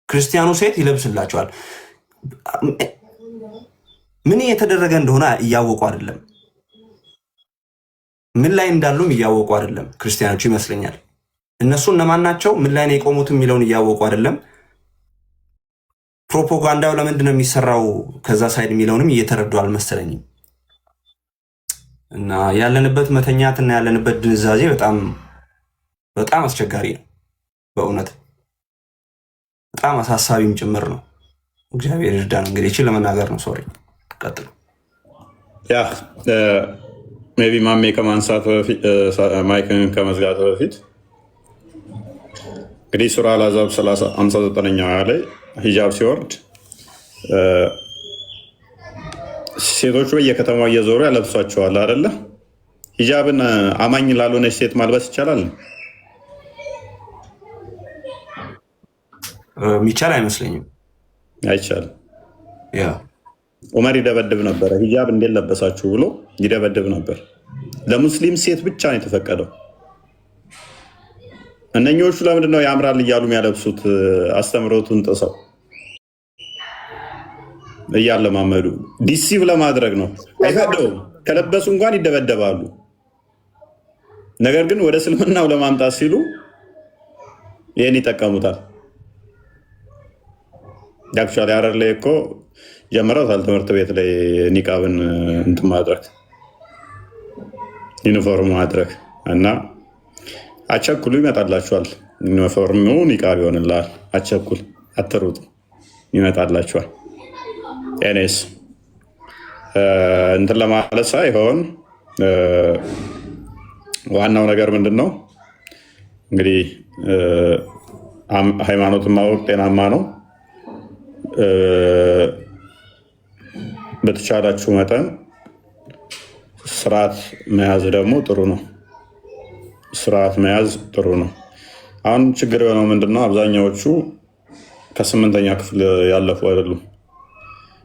ክርስቲያኑ ሴት ይለብስላቸዋል። ምን የተደረገ እንደሆነ እያወቁ አይደለም፣ ምን ላይ እንዳሉም እያወቁ አይደለም ክርስቲያኖች ይመስለኛል። እነሱ እነማን ናቸው ምን ላይ ነው የቆሙት የሚለውን እያወቁ አይደለም። ፕሮፓጋንዳው ለምንድን ነው የሚሰራው ከዛ ሳይድ የሚለውንም እየተረዱ አልመሰለኝም። እና ያለንበት መተኛትና ያለንበት ድንዛዜ በጣም አስቸጋሪ ነው። በእውነት በጣም አሳሳቢም ጭምር ነው። እግዚአብሔር ይርዳን። እንግዲህ እቺ ለመናገር ነው። ሶሪ ቀጥሉ። ያ ሜቢ ማሜ ከማንሳት በፊት ማይክን ከመዝጋት በፊት እንግዲህ ሱራ አልአሕዛብ 59ኛው ላይ ሂጃብ ሲወርድ ሴቶቹ በየከተማው እየዞሩ ያለብሷቸዋል አይደለ? ሂጃብን አማኝ ላልሆነች ሴት ማልበስ ይቻላል? የሚቻል አይመስለኝም። አይቻልም። ዑመር ይደበድብ ነበረ። ሂጃብ እንዴት ለበሳችሁ ብሎ ይደበድብ ነበር። ለሙስሊም ሴት ብቻ ነው የተፈቀደው። እነኞቹ ለምንድነው ያምራል እያሉ የሚያለብሱት? አስተምሮቱን ጥሰው እያለማመዱ ዲሲቭ ለማድረግ ነው። አይፈቅደውም። ከለበሱ እንኳን ይደበደባሉ። ነገር ግን ወደ እስልምናው ለማምጣት ሲሉ ይህን ይጠቀሙታል። ያክቹዋሊ ሐረር ላይ እኮ ጀምረውታል ትምህርት ቤት ላይ ኒቃብን እንትን ማድረግ ዩኒፎርም ማድረግ እና አቸኩሉ ይመጣላችኋል። ዩኒፎርሙ ኒቃብ ይሆንላል። አቸኩል፣ አትሩጡ፣ ይመጣላችኋል። ኤኔስ እንትን ለማለት ሳይሆን ዋናው ነገር ምንድን ነው እንግዲህ ሃይማኖትን ማወቅ ጤናማ ነው። በተቻላችሁ መጠን ስርዓት መያዝ ደግሞ ጥሩ ነው። ስርዓት መያዝ ጥሩ ነው። አሁን ችግር የሆነው ምንድነው? አብዛኛዎቹ ከ8ኛ ክፍል ያለፉ አይደሉም።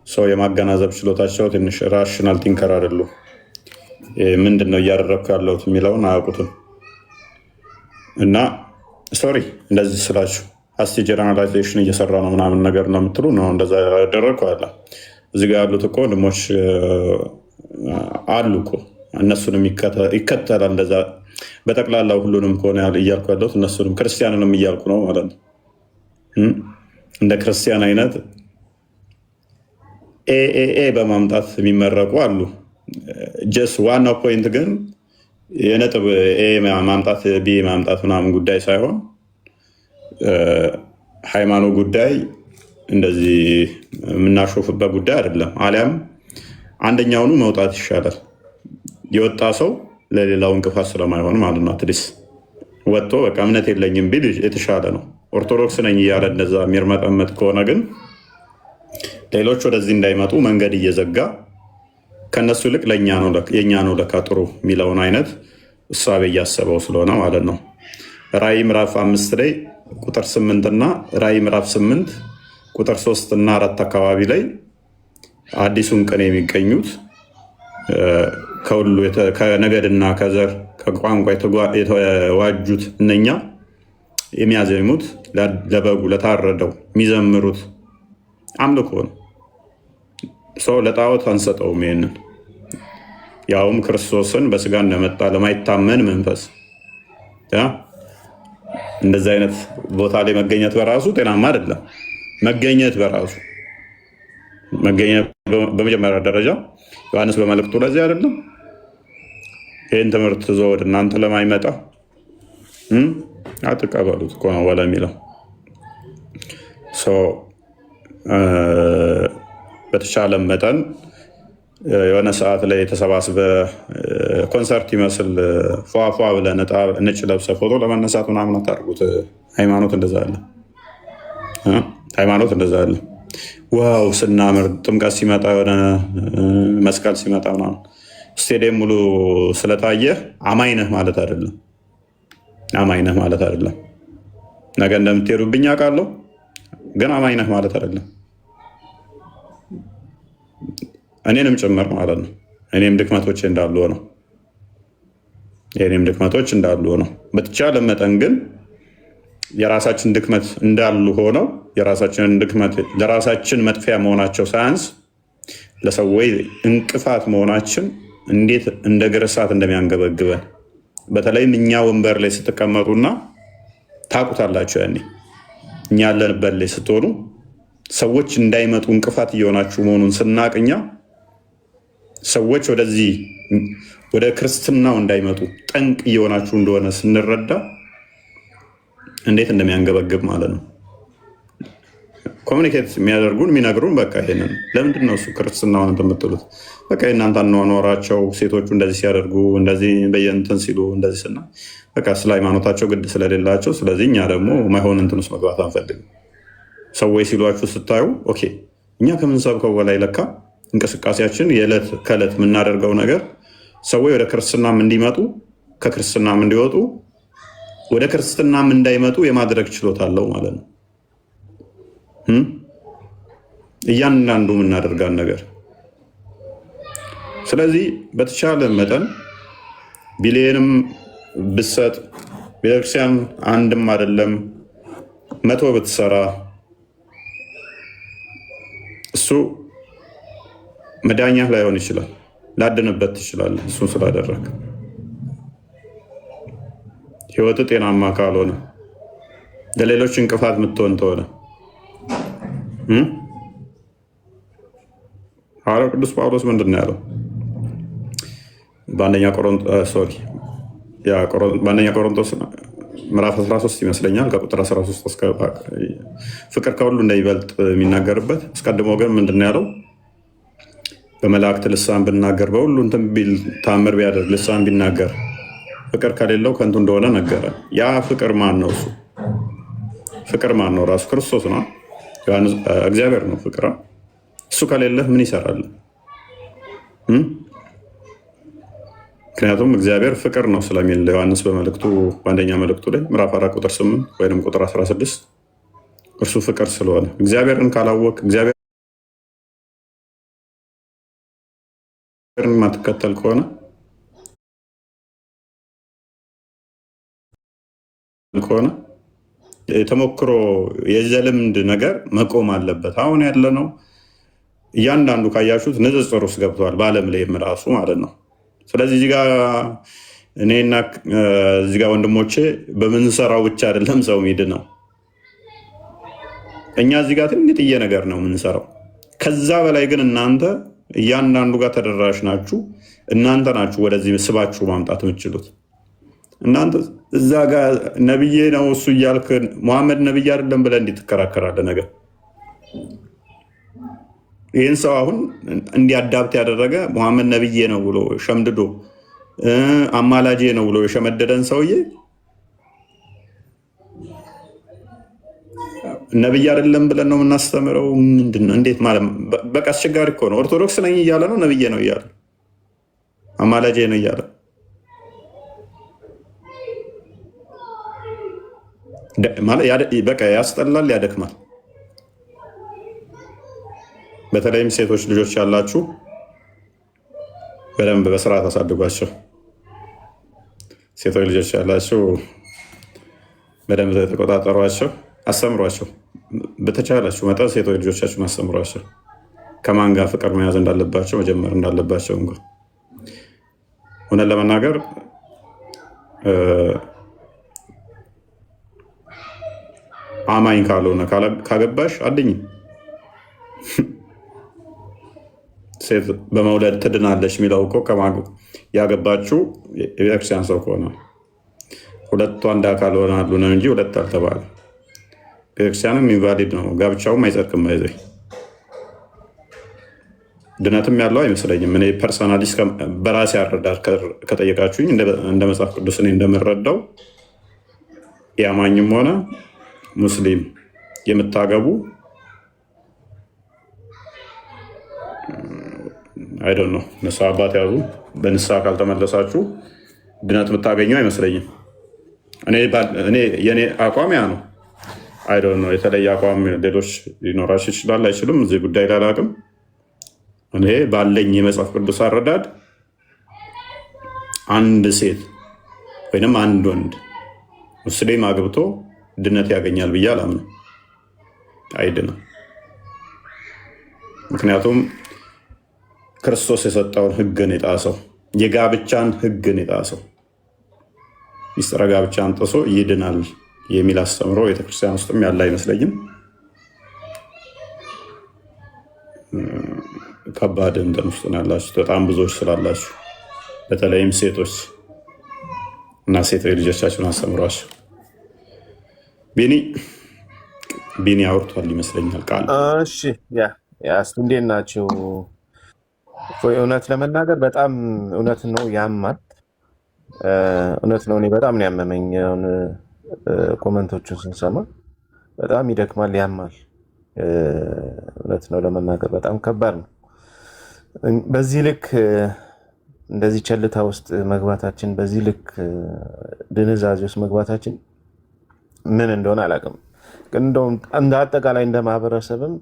ሰው የማገናዘብ ችሎታቸው ትንሽ ራሽናል ቲንከር አይደሉም። ምንድን ነው እያደረግኩ ያለሁት የሚለውን አያውቁትም። እና ሶሪ እንደዚህ ስላችሁ አስቲ ጀነራላይዜሽን እየሰራ ነው ምናምን ነገር ነው የምትሉ ነው እንደዛ ያደረግኩ አለ። እዚህ ጋር ያሉት እኮ ወንድሞች አሉ እኮ እነሱንም ይከተላል። እንደዛ በጠቅላላው ሁሉንም ከሆነ እያልኩ ያለሁት እነሱንም ክርስቲያንንም እያልኩ ነው ማለት ነው። እንደ ክርስቲያን አይነት ኤኤኤ በማምጣት የሚመረቁ አሉ። ጀስ ዋናው ፖይንት ግን የነጥብ ኤ ማምጣት ቢ ማምጣት ምናምን ጉዳይ ሳይሆን ሃይማኖት ጉዳይ እንደዚህ የምናሾፍበት ጉዳይ አይደለም። አሊያም አንደኛውኑ መውጣት ይሻላል። የወጣ ሰው ለሌላው እንቅፋት ስለማይሆን ማለት ነው። አትሊስ ወጥቶ በቃ እምነት የለኝም ቢል የተሻለ ነው። ኦርቶዶክስ ነኝ እያለ እንደዛ የሚርመጠመጥ ከሆነ ግን ሌሎች ወደዚህ እንዳይመጡ መንገድ እየዘጋ ከነሱ ይልቅ የኛ ነው ለካ ጥሩ የሚለውን አይነት እሳቤ እያሰበው ስለሆነ ማለት ነው። ራእይ ምዕራፍ 5 ላይ ቁጥር 8 እና ራእይ ምዕራፍ 8 ቁጥር 3 እና 4 አካባቢ ላይ አዲሱን ቀን የሚገኙት ከሁሉ ከነገድና ከዘር ከቋንቋ የተዋጁት እነኛ የሚያዘሙት ለበጉ ለታረደው የሚዘምሩት አምልኮ ነው። ሰው ለጣዖት አንሰጠውም። ይሄንን ያውም ክርስቶስን በስጋ እንደመጣ ለማይታመን መንፈስ እንደዚህ አይነት ቦታ ላይ መገኘት በራሱ ጤናማ አይደለም። መገኘት በራሱ መገኘት በመጀመሪያ ደረጃ ዮሐንስ በመልእክቱ ለዚህ አይደለም ይህን ትምህርት ይዞ ወደ እናንተ ለማይመጣ አትቀበሉት እኮ ነው ወላ የሚለው። በተቻለ መጠን የሆነ ሰዓት ላይ የተሰባስበ ኮንሰርት ይመስል ፏፏ ብለህ ነጭ ለብሰህ ፎቶ ለመነሳት ምናምን አታድርጉት። ሃይማኖት እንደዛ አለ። ሃይማኖት እንደዛ አለ። ዋው ስናምር ጥምቀት ሲመጣ የሆነ መስቀል ሲመጣ ምናምን ስቴዲየም ሙሉ ስለታየ አማኝ ነህ ማለት አይደለም። አማኝ ነህ ማለት አይደለም። ነገ እንደምትሄዱብኝ አውቃለሁ፣ ግን አማኝ ነህ ማለት አይደለም። እኔንም ጭምር ማለት ነው። እኔም ድክመቶች እንዳሉ ነው። የእኔም ድክመቶች እንዳሉ ነው። በተቻለ መጠን ግን የራሳችን ድክመት እንዳሉ ሆነው የራሳችንን ድክመት ለራሳችን መጥፊያ መሆናቸው ሳያንስ ለሰዎች እንቅፋት መሆናችን እንዴት እንደ እግር እሳት እንደሚያንገበግበን በተለይም እኛ ወንበር ላይ ስትቀመጡና ታውቁታላችሁ። ያኔ እኛ ያለንበት ላይ ስትሆኑ ሰዎች እንዳይመጡ እንቅፋት እየሆናችሁ መሆኑን ስናቅኛ ሰዎች ወደዚህ ወደ ክርስትናው እንዳይመጡ ጠንቅ እየሆናችሁ እንደሆነ ስንረዳ እንዴት እንደሚያንገበግብ ማለት ነው። ኮሚኒኬት የሚያደርጉን የሚነግሩን በቃ ይሄንን ለምንድን ነው እሱ ክርስትናውን የምትሉት? በቃ የእናንተ አኗኗራቸው ሴቶቹ እንደዚህ ሲያደርጉ እንደዚህ በየእንትን ሲሉ እንደዚህ ስና በቃ ስለ ሃይማኖታቸው ግድ ስለሌላቸው፣ ስለዚህ እኛ ደግሞ ማይሆን እንትን ውስጥ መግባት አንፈልግም። ሰዎች ሲሏችሁ ስታዩ ኦኬ እኛ ከምንሰብከው በላይ ለካ እንቅስቃሴያችን የዕለት ከዕለት የምናደርገው ነገር ሰዎች ወደ ክርስትናም እንዲመጡ ከክርስትናም እንዲወጡ ወደ ክርስትናም እንዳይመጡ የማድረግ ችሎታ አለው ማለት ነው። እያንዳንዱ የምናደርጋን ነገር። ስለዚህ በተቻለ መጠን ቢሊየንም ብሰጥ ቤተክርስቲያን አንድም አይደለም 100 ብትሰራ እሱ መዳኛ ላይሆን ይችላል። ላድንበት ትችላለህ። እሱን ስላደረግ ህይወት ጤናማ ካልሆነ ለሌሎች እንቅፋት የምትሆን ተሆነ ሐዋርያው ቅዱስ ጳውሎስ ምንድን ነው ያለው? በአንደኛ ቆሮንቶስ ምዕራፍ 13 ይመስለኛል ከቁጥር 13 እስከ ፍቅር ከሁሉ እንደሚበልጥ የሚናገርበት አስቀድሞ ግን ምንድን ነው ያለው? በመላእክት ልሳን ብናገር በሁሉ እንትን ቢል ታምር ቢያደርግ ልሳን ቢናገር ፍቅር ከሌለው ከንቱ እንደሆነ ነገረ። ያ ፍቅር ማን ነው? እሱ ፍቅር ማን ነው? ራሱ ክርስቶስ ነው። እግዚአብሔር ነው ፍቅር። እሱ ከሌለህ ምን ይሰራል? ምክንያቱም እግዚአብሔር ፍቅር ነው ስለሚል ዮሐንስ በመልእክቱ በአንደኛ መልእክቱ ላይ ምዕራፍ 4 ቁጥር 8 ወይም ቁጥር 16 እርሱ ፍቅር ስለሆነ እግዚአብሔርን ካላወቅ እግዚአብሔርን ማትከተል ከሆነ የተሞክሮ የዘልምድ ነገር መቆም አለበት። አሁን ያለ ነው እያንዳንዱ ካያችሁት ንጽጽር ውስጥ ገብተዋል፣ በዓለም ላይም ራሱ ማለት ነው። ስለዚህ እዚህ ጋር እኔና እዚህ ጋር ወንድሞቼ በምንሰራው ብቻ አይደለም ሰው ሚድ ነው። እኛ እዚህ ጋር ትንጥዬ ነገር ነው የምንሰራው። ከዛ በላይ ግን እናንተ እያንዳንዱ ጋር ተደራሽ ናችሁ። እናንተ ናችሁ ወደዚህ ስባችሁ ማምጣት የምትችሉት። እናንተ እዛ ጋር ነብዬ ነው እሱ እያልክ መሐመድ ነብይ አይደለም ብለህ እንዴት ትከራከራለህ? ነገር ይህን ሰው አሁን እንዲያዳብት ያደረገ መሐመድ ነብዬ ነው ብሎ ሸምድዶ አማላጄ ነው ብሎ የሸመደደን ሰውዬ ነብይ አይደለም ብለን ነው የምናስተምረው? ምንድን ነው? እንዴት ማለት? በቃ አስቸጋሪ እኮ ነው። ኦርቶዶክስ ነኝ እያለ ነው ነብዬ ነው እያለ አማላጄ ነው እያለ በቃ ያስጠላል፣ ያደክማል። በተለይም ሴቶች ልጆች ያላችሁ በደንብ በስርዓት አሳድጓቸው። ሴቶች ልጆች ያላችሁ በደንብ ተቆጣጠሯቸው፣ አስተምሯቸው። በተቻላችሁ መጠን ሴቶች ልጆቻችሁን አስተምሯቸው። ከማን ጋር ፍቅር መያዝ እንዳለባቸው መጀመር እንዳለባቸው እንኳ እውነት ለመናገር አማኝ ካልሆነ ካገባሽ አድኝም። ሴት በመውለድ ትድናለች የሚለው እኮ ያገባችው የቤተክርስቲያን ሰው ከሆነ ሁለቱ አንድ አካል ሆናሉ ነው እንጂ ሁለት አልተባለ። ቤተክርስቲያንም ኢንቫሊድ ነው፣ ጋብቻውም አይጸድቅም። ይዘ ድነትም ያለው አይመስለኝም። እኔ ፐርሰናሊ በራሴ አረዳድ ከጠየቃችሁኝ እንደ መጽሐፍ ቅዱስ እኔ እንደምረዳው የአማኝም ሆነ ሙስሊም የምታገቡ አይደል ነው ንስሐ አባት ያዙ። በንስሐ ካልተመለሳችሁ ድነት የምታገኘው አይመስለኝም። የኔ አቋም ያ ነው። አይደል ነው የተለየ አቋም ሌሎች ሊኖራቸው ይችላል አይችልም፣ እዚህ ጉዳይ ላይ አላውቅም። እኔ ባለኝ የመጽሐፍ ቅዱስ አረዳድ አንድ ሴት ወይንም አንድ ወንድ ሙስሊም አግብቶ ድነት ያገኛል ብዬ አላምንም። አይድንም። ምክንያቱም ክርስቶስ የሰጠውን ሕግን የጣሰው የጋብቻን ሕግን የጣሰው ሚስጥረ ጋብቻን ጥሶ ይድናል የሚል አስተምሮ ቤተክርስቲያን ውስጥም ያለ አይመስለኝም። ከባድ እንትን ውስጥ ነው ያላችሁ በጣም ብዙዎች ስላላችሁ፣ በተለይም ሴቶች እና ሴት ልጆቻችሁን አስተምሯቸው። ቢኒ አውርቷል ይመስለኛል ቃል። እሺ እንዴት ናቸው? እውነት ለመናገር በጣም እውነት ነው፣ ያማል። እውነት ነው። እኔ በጣም ነው ያመመኝ። ኮመንቶቹን ስንሰማ በጣም ይደክማል፣ ያማል። እውነት ነው ለመናገር በጣም ከባድ ነው። በዚህ ልክ እንደዚህ ቸልታ ውስጥ መግባታችን፣ በዚህ ልክ ድንዛዜ ውስጥ መግባታችን ምን እንደሆነ አላውቅም። ግን እንደውም እንደ አጠቃላይ እንደ ማህበረሰብም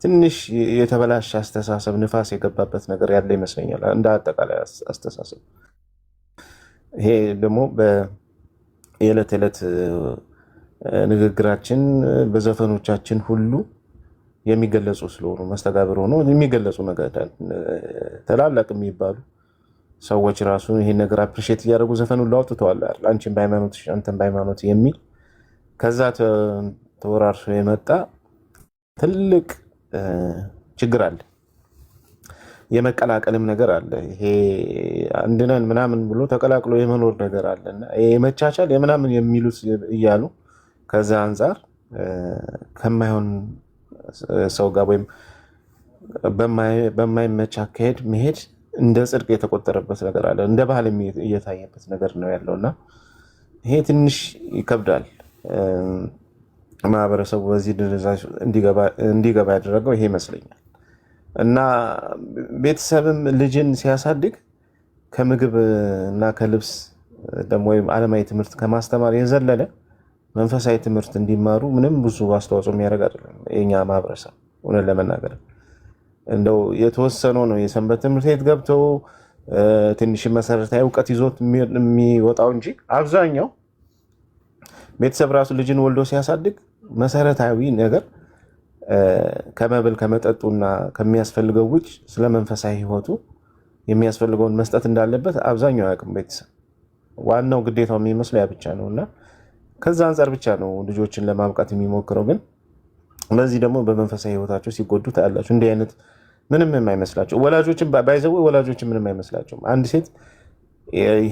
ትንሽ የተበላሸ አስተሳሰብ ንፋስ የገባበት ነገር ያለ ይመስለኛል። እንደ አጠቃላይ አስተሳሰብ ይሄ ደግሞ የዕለት ዕለት ንግግራችን በዘፈኖቻችን ሁሉ የሚገለጹ ስለሆኑ መስተጋብር ሆኖ የሚገለጹ ነገር ተላላቅ የሚባሉ ሰዎች ራሱ ይሄን ነገር አፕሪሼት እያደረጉ ዘፈኑን ላውጥተዋል። አንቺን በሃይማኖት አንተን በሃይማኖት የሚል ከዛ ተወራርሶ የመጣ ትልቅ ችግር አለ። የመቀላቀልም ነገር አለ። ይሄ አንድነን ምናምን ብሎ ተቀላቅሎ የመኖር ነገር አለ እና የመቻቻል የምናምን የሚሉት እያሉ ከዛ አንጻር ከማይሆን ሰው ጋር ወይም በማይመች አካሄድ መሄድ እንደ ጽድቅ የተቆጠረበት ነገር አለ። እንደ ባህል እየታየበት ነገር ነው ያለው እና ይሄ ትንሽ ይከብዳል። ማህበረሰቡ በዚህ ድንዛዜ እንዲገባ ያደረገው ይሄ ይመስለኛል። እና ቤተሰብም ልጅን ሲያሳድግ ከምግብ እና ከልብስ ደግሞ ወይም ዓለማዊ ትምህርት ከማስተማር የዘለለ መንፈሳዊ ትምህርት እንዲማሩ ምንም ብዙ አስተዋጽኦ የሚያደርግ አይደለም የኛ ማህበረሰብ። እውነት ለመናገር እንደው የተወሰነው ነው የሰንበት ትምህርት ቤት ገብተው ትንሽ መሰረታዊ እውቀት ይዞት የሚወጣው እንጂ አብዛኛው ቤተሰብ ራሱ ልጅን ወልዶ ሲያሳድግ መሰረታዊ ነገር ከመብል ከመጠጡና ከሚያስፈልገው ውጭ ስለ መንፈሳዊ ሕይወቱ የሚያስፈልገውን መስጠት እንዳለበት አብዛኛው አያውቅም ቤተሰብ። ዋናው ግዴታው የሚመስለው ያ ብቻ ነው እና ከዛ አንጻር ብቻ ነው ልጆችን ለማብቃት የሚሞክረው። ግን በዚህ ደግሞ በመንፈሳዊ ሕይወታቸው ሲጎዱ ታያላችሁ። እንዲህ አይነት ምንም የማይመስላቸው ወላጆችን ባይዘው ወላጆችን ምንም አይመስላቸውም። አንድ ሴት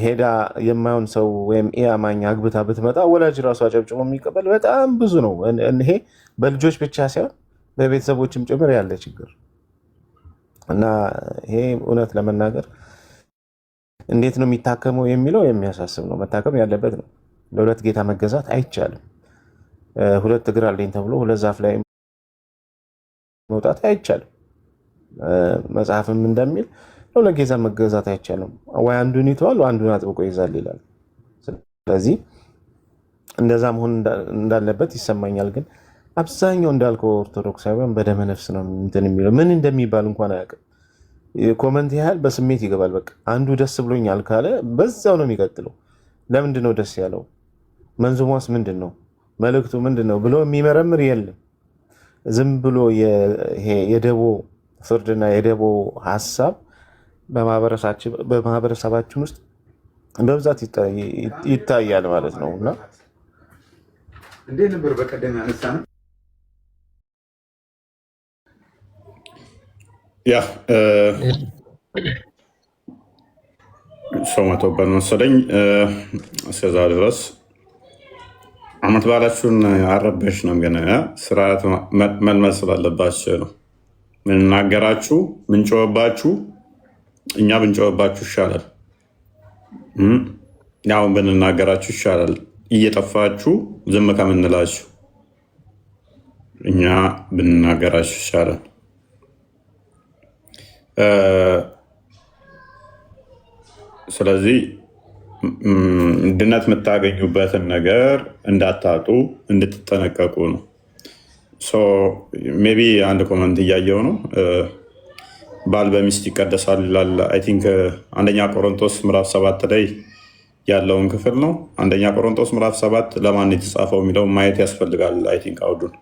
ሄዳ የማይሆን ሰው ወይም አማኝ አግብታ ብትመጣ ወላጅ ራሱ አጨብጭቦ የሚቀበል በጣም ብዙ ነው። ይሄ በልጆች ብቻ ሳይሆን በቤተሰቦችም ጭምር ያለ ችግር እና ይሄ እውነት ለመናገር እንዴት ነው የሚታከመው የሚለው የሚያሳስብ ነው። መታከም ያለበት ነው። ለሁለት ጌታ መገዛት አይቻልም። ሁለት እግር አለኝ ተብሎ ሁለት ዛፍ ላይ መውጣት አይቻልም። መጽሐፍም እንደሚል ለሁለት ጌታ መገዛት አይቻልም። ወይ አንዱን ይተዋል አንዱን አጥብቆ ይዛል ይላል። ስለዚህ እንደዛ መሆን እንዳለበት ይሰማኛል። ግን አብዛኛው እንዳልከው ኦርቶዶክሳዊያን በደመ ነፍስ ነው እንትን የሚለው ምን እንደሚባል እንኳን አያውቅም። ኮመንት ያህል በስሜት ይገባል። በቃ አንዱ ደስ ብሎኛል ካለ በዛው ነው የሚቀጥለው። ለምንድን ነው ደስ ያለው? መንዙሟስ ምንድን ነው? መልእክቱ ምንድን ነው ብሎ የሚመረምር የለም። ዝም ብሎ የደቦ ፍርድና የደቦ ሀሳብ በማህበረሰባችን ውስጥ በብዛት ይታያል ማለት ነው። እና እንዴት ነበር በቀደም ያነሳ ነው ያ ሰው መቶበት መሰለኝ። እስከዛ ድረስ አመት በዓላችሁን አረበሽ ነው፣ ግን ስርዓት መልመድ ስላለባችሁ ነው ምንናገራችሁ። ምንጮህባችሁ እኛ ብንጮህባችሁ ይሻላል። ያውን ብንናገራችሁ ይሻላል። እየጠፋችሁ ዝም ከምንላችሁ እኛ ብንናገራችሁ ይሻላል። ስለዚህ ድነት የምታገኙበትን ነገር እንዳታጡ እንድትጠነቀቁ ነው። ሜይ ቢ አንድ ኮመንት እያየው ነው። ባል በሚስት ይቀደሳል ይላል። አይ ቲንክ አንደኛ ቆሮንቶስ ምዕራፍ 7 ላይ ያለውን ክፍል ነው። አንደኛ ቆሮንቶስ ምዕራፍ 7 ለማን የተጻፈው የሚለው ማየት ያስፈልጋል። አይ ቲንክ አውዱን።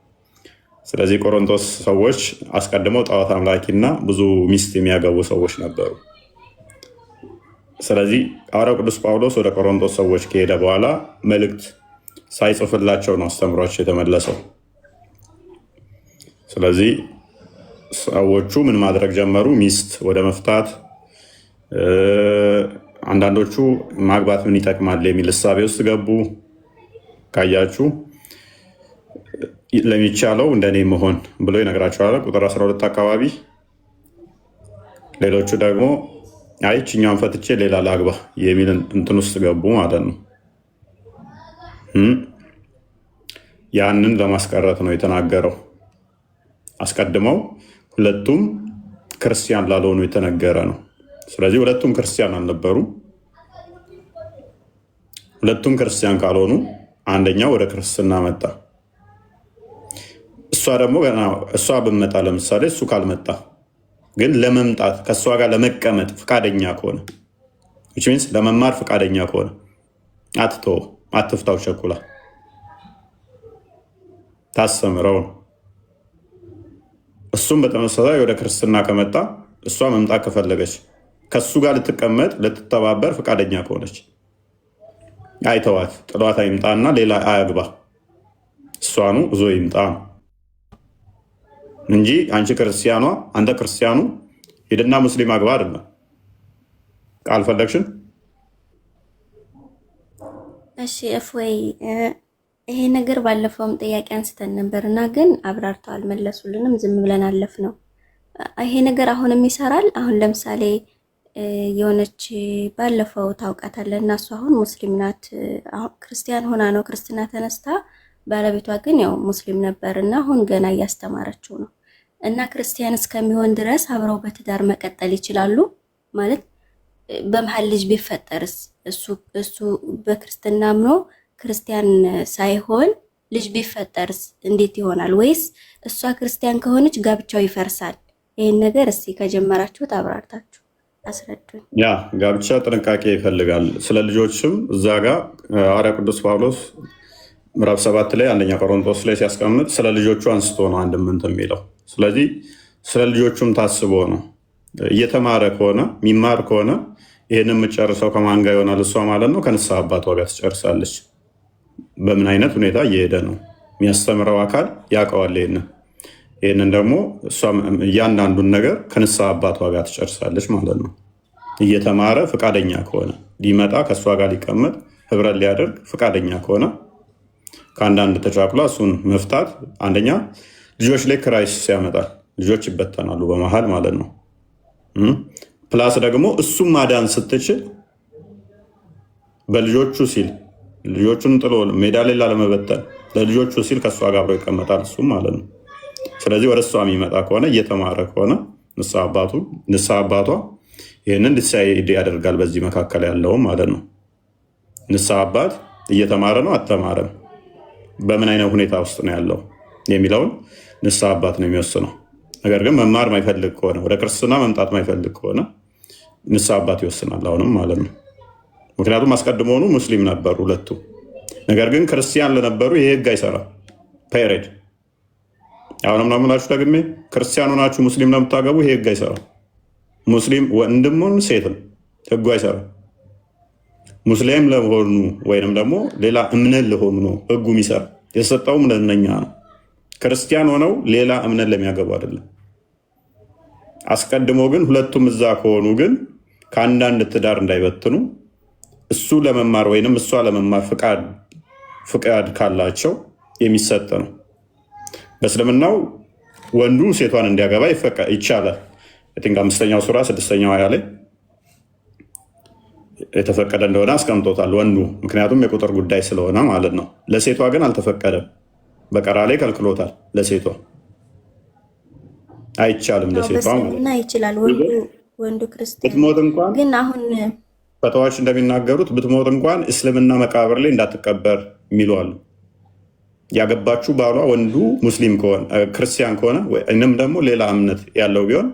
ስለዚህ ቆሮንቶስ ሰዎች አስቀድመው ጣዖት አምላኪና ብዙ ሚስት የሚያገቡ ሰዎች ነበሩ። ስለዚህ ሐዋርያው ቅዱስ ጳውሎስ ወደ ቆሮንቶስ ሰዎች ከሄደ በኋላ መልእክት ሳይጽፍላቸው ነው አስተምሯቸው የተመለሰው። ስለዚህ ሰዎቹ ምን ማድረግ ጀመሩ? ሚስት ወደ መፍታት፣ አንዳንዶቹ ማግባት ምን ይጠቅማል የሚል እሳቤ ውስጥ ገቡ። ካያችሁ ለሚቻለው እንደኔ መሆን ብሎ ይነግራቸዋል ቁጥር 12 አካባቢ። ሌሎቹ ደግሞ አይ ችኛውን ፈትቼ ሌላ ላግባ የሚል እንትን ውስጥ ገቡ ማለት ነው። ያንን ለማስቀረት ነው የተናገረው። አስቀድመው ሁለቱም ክርስቲያን ላልሆኑ የተነገረ ነው። ስለዚህ ሁለቱም ክርስቲያን አልነበሩም። ሁለቱም ክርስቲያን ካልሆኑ አንደኛው ወደ ክርስትና መጣ። እሷ ደግሞ ገና እሷ ብመጣ ለምሳሌ እሱ ካልመጣ ግን ለመምጣት ከእሷ ጋር ለመቀመጥ ፈቃደኛ ከሆነ ሚንስ ለመማር ፈቃደኛ ከሆነ አትፍታው፣ ቸኩላ ታስተምረው ነው። እሱም በተመሳሳይ ወደ ክርስትና ከመጣ እሷ መምጣት ከፈለገች ከሱ ጋር ልትቀመጥ ልትተባበር ፈቃደኛ ከሆነች አይተዋት፣ ጥሏት አይምጣና ሌላ አያግባ፣ እሷኑ እዞ ይምጣ እንጂ አንቺ ክርስቲያኗ አንተ ክርስቲያኑ ሄድና ሙስሊም አግባ አይደለም። ካልፈለግሽን እሺ እፎይ፣ ይሄ ነገር ባለፈውም ጥያቄ አንስተን ነበርና ግን አብራርተው አልመለሱልንም። ዝም ብለን አለፍ ነው። ይሄ ነገር አሁንም ይሰራል። አሁን ለምሳሌ የሆነች ባለፈው ታውቃታለህ እና እሷ አሁን ሙስሊም ናት። አሁን ክርስቲያን ሆና ነው ክርስትና ተነስታ፣ ባለቤቷ ግን ያው ሙስሊም ነበር እና አሁን ገና እያስተማረችው ነው። እና ክርስቲያን እስከሚሆን ድረስ አብረው በትዳር መቀጠል ይችላሉ ማለት በመሀል ልጅ ቢፈጠርስ እሱ በክርስትና አምኖ ክርስቲያን ሳይሆን ልጅ ቢፈጠርስ እንዴት ይሆናል? ወይስ እሷ ክርስቲያን ከሆነች ጋብቻው ይፈርሳል? ይህን ነገር እስቲ ከጀመራችሁት አብራርታችሁ አስረዱኝ። ያ ጋብቻ ጥንቃቄ ይፈልጋል። ስለ ልጆችም እዛ ጋር ሐዋርያ ቅዱስ ጳውሎስ ምዕራፍ 7 ላይ አንደኛ ቆሮንቶስ ላይ ሲያስቀምጥ ስለ ልጆቹ አንስቶ ነው አንድ ምንት የሚለው። ስለዚህ ስለ ልጆቹም ታስቦ ነው። እየተማረ ከሆነ የሚማር ከሆነ ይህን የምጨርሰው ከማን ጋር ይሆናል? እሷ ማለት ነው ከንስሐ አባቷ ጋር ትጨርሳለች። በምን አይነት ሁኔታ እየሄደ ነው የሚያስተምረው አካል ያውቀዋል። ይህንን ደግሞ እሷ እያንዳንዱን ነገር ከንስሐ አባቷ ጋር ትጨርሳለች ማለት ነው። እየተማረ ፈቃደኛ ከሆነ ሊመጣ ከእሷ ጋር ሊቀመጥ ህብረት ሊያደርግ ፈቃደኛ ከሆነ ከአንዳንድ ተጫቅላ እሱን መፍታት አንደኛ ልጆች ላይ ክራይሲስ ያመጣል። ልጆች ይበተናሉ በመሀል ማለት ነው። ፕላስ ደግሞ እሱም ማዳን ስትችል በልጆቹ ሲል ልጆቹን ጥሎ ሜዳ ላይ ላለመበተን ለልጆቹ ሲል ከእሷ ጋር አብሮ ይቀመጣል እሱም ማለት ነው። ስለዚህ ወደ እሷ የሚመጣ ከሆነ እየተማረ ከሆነ ንስሐ አባቷ ይህንን ዲሳይድ ያደርጋል። በዚህ መካከል ያለውም ማለት ነው። ንስሐ አባት እየተማረ ነው አልተማረም በምን አይነት ሁኔታ ውስጥ ነው ያለው የሚለውን ንስሐ አባት ነው የሚወስነው። ነገር ግን መማር ማይፈልግ ከሆነ ወደ ክርስትና መምጣት ማይፈልግ ከሆነ ንስሐ አባት ይወስናል አሁንም ማለት ነው። ምክንያቱም አስቀድሞውኑ ሙስሊም ነበሩ ሁለቱ። ነገር ግን ክርስቲያን ለነበሩ ይህ ህግ አይሰራም። ፔሬድ። አሁንም ነው የምላችሁ ደግሜ፣ ክርስቲያኑ ናችሁ ሙስሊም ነው የምታገቡ፣ ይህ ህግ አይሰራም። ሙስሊም ወንድሙን ሴትም ህጉ አይሰራም። ሙስሊም ለሆኑ ወይንም ደግሞ ሌላ እምነት ለሆኑ ነው ህጉ የሚሰራ። የተሰጠውም ለእነኛ ነው። ክርስቲያን ሆነው ሌላ እምነት ለሚያገቡ አይደለም። አስቀድሞ ግን ሁለቱም እዛ ከሆኑ ግን ከአንዳንድ ትዳር እንዳይበትኑ እሱ ለመማር ወይንም እሷ ለመማር ፍቃድ ካላቸው የሚሰጥ ነው። በእስልምናው ወንዱ ሴቷን እንዲያገባ ይቻላል። ቲንክ 5ኛው ሱራ 6ኛው አያ ላይ የተፈቀደ እንደሆነ አስቀምጦታል ወንዱ፣ ምክንያቱም የቁጥር ጉዳይ ስለሆነ ማለት ነው። ለሴቷ ግን አልተፈቀደም። በቀራ ላይ ከልክሎታል። ለሴቷ አይቻልም። ለሴቷ ይችላል ወንዱ ክርስቲያን ብትሞት እንኳን ግን አሁን ፈተዋዎች እንደሚናገሩት ብትሞት እንኳን እስልምና መቃብር ላይ እንዳትቀበር የሚሉ አሉ። ያገባችሁ ባሏ ወንዱ ሙስሊም ከሆነ ክርስቲያን ከሆነ ወይም ደግሞ ሌላ እምነት ያለው ቢሆን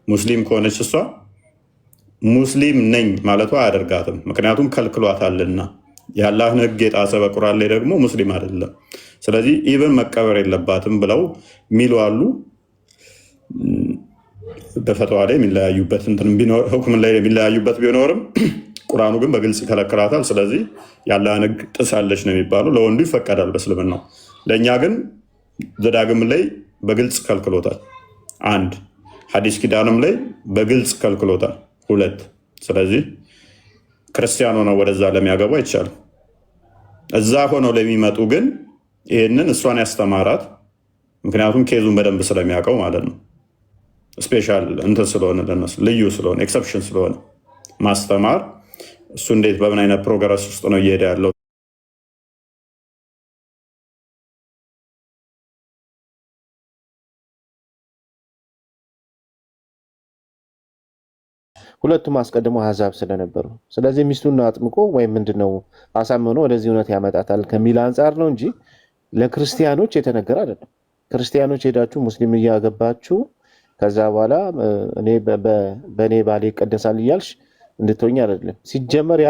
ሙስሊም ከሆነች እሷ ሙስሊም ነኝ ማለቷ አያደርጋትም። ምክንያቱም ከልክሏታልና የአላህን ሕግ የጣሰ በቁርአን ላይ ደግሞ ሙስሊም አይደለም። ስለዚህ ኢብን መቀበር የለባትም ብለው የሚሉ አሉ። በፈተዋ ላይ የሚለያዩበት ሁክም ላይ የሚለያዩበት ቢኖርም ቁርአኑ ግን በግልጽ ይከለክላታል። ስለዚህ የአላህን ሕግ ጥሳለች ነው የሚባለው። ለወንዱ ይፈቀዳል በእስልምናው። ለእኛ ግን ዘዳግም ላይ በግልጽ ከልክሎታል። 1 ሐዲስ ኪዳንም ላይ በግልጽ ከልክሎታል። 2 ስለዚህ ክርስቲያን ሆነው ወደዛ ለሚያገቡ አይቻልም። እዛ ሆነው ለሚመጡ ግን ይህንን እሷን ያስተማራት፣ ምክንያቱም ኬዙን በደንብ ስለሚያውቀው ማለት ነው። ስፔሻል እንትን ስለሆነ ለነሱ ልዩ ስለሆነ ኤክሰፕሽን ስለሆነ ማስተማር እሱ እንዴት በምን አይነት ፕሮግረስ ውስጥ ነው እየሄደ ያለው። ሁለቱም አስቀድሞ አሕዛብ ስለነበሩ፣ ስለዚህ ሚስቱን አጥምቆ ወይም ምንድነው አሳምኖ ወደዚህ እውነት ያመጣታል ከሚል አንጻር ነው እንጂ ለክርስቲያኖች የተነገረ አይደለም። ክርስቲያኖች ሄዳችሁ ሙስሊም እያገባችሁ ከዛ በኋላ በእኔ ባሌ ይቀደሳል እያልሽ እንድትሆኝ አይደለም። ሲጀመር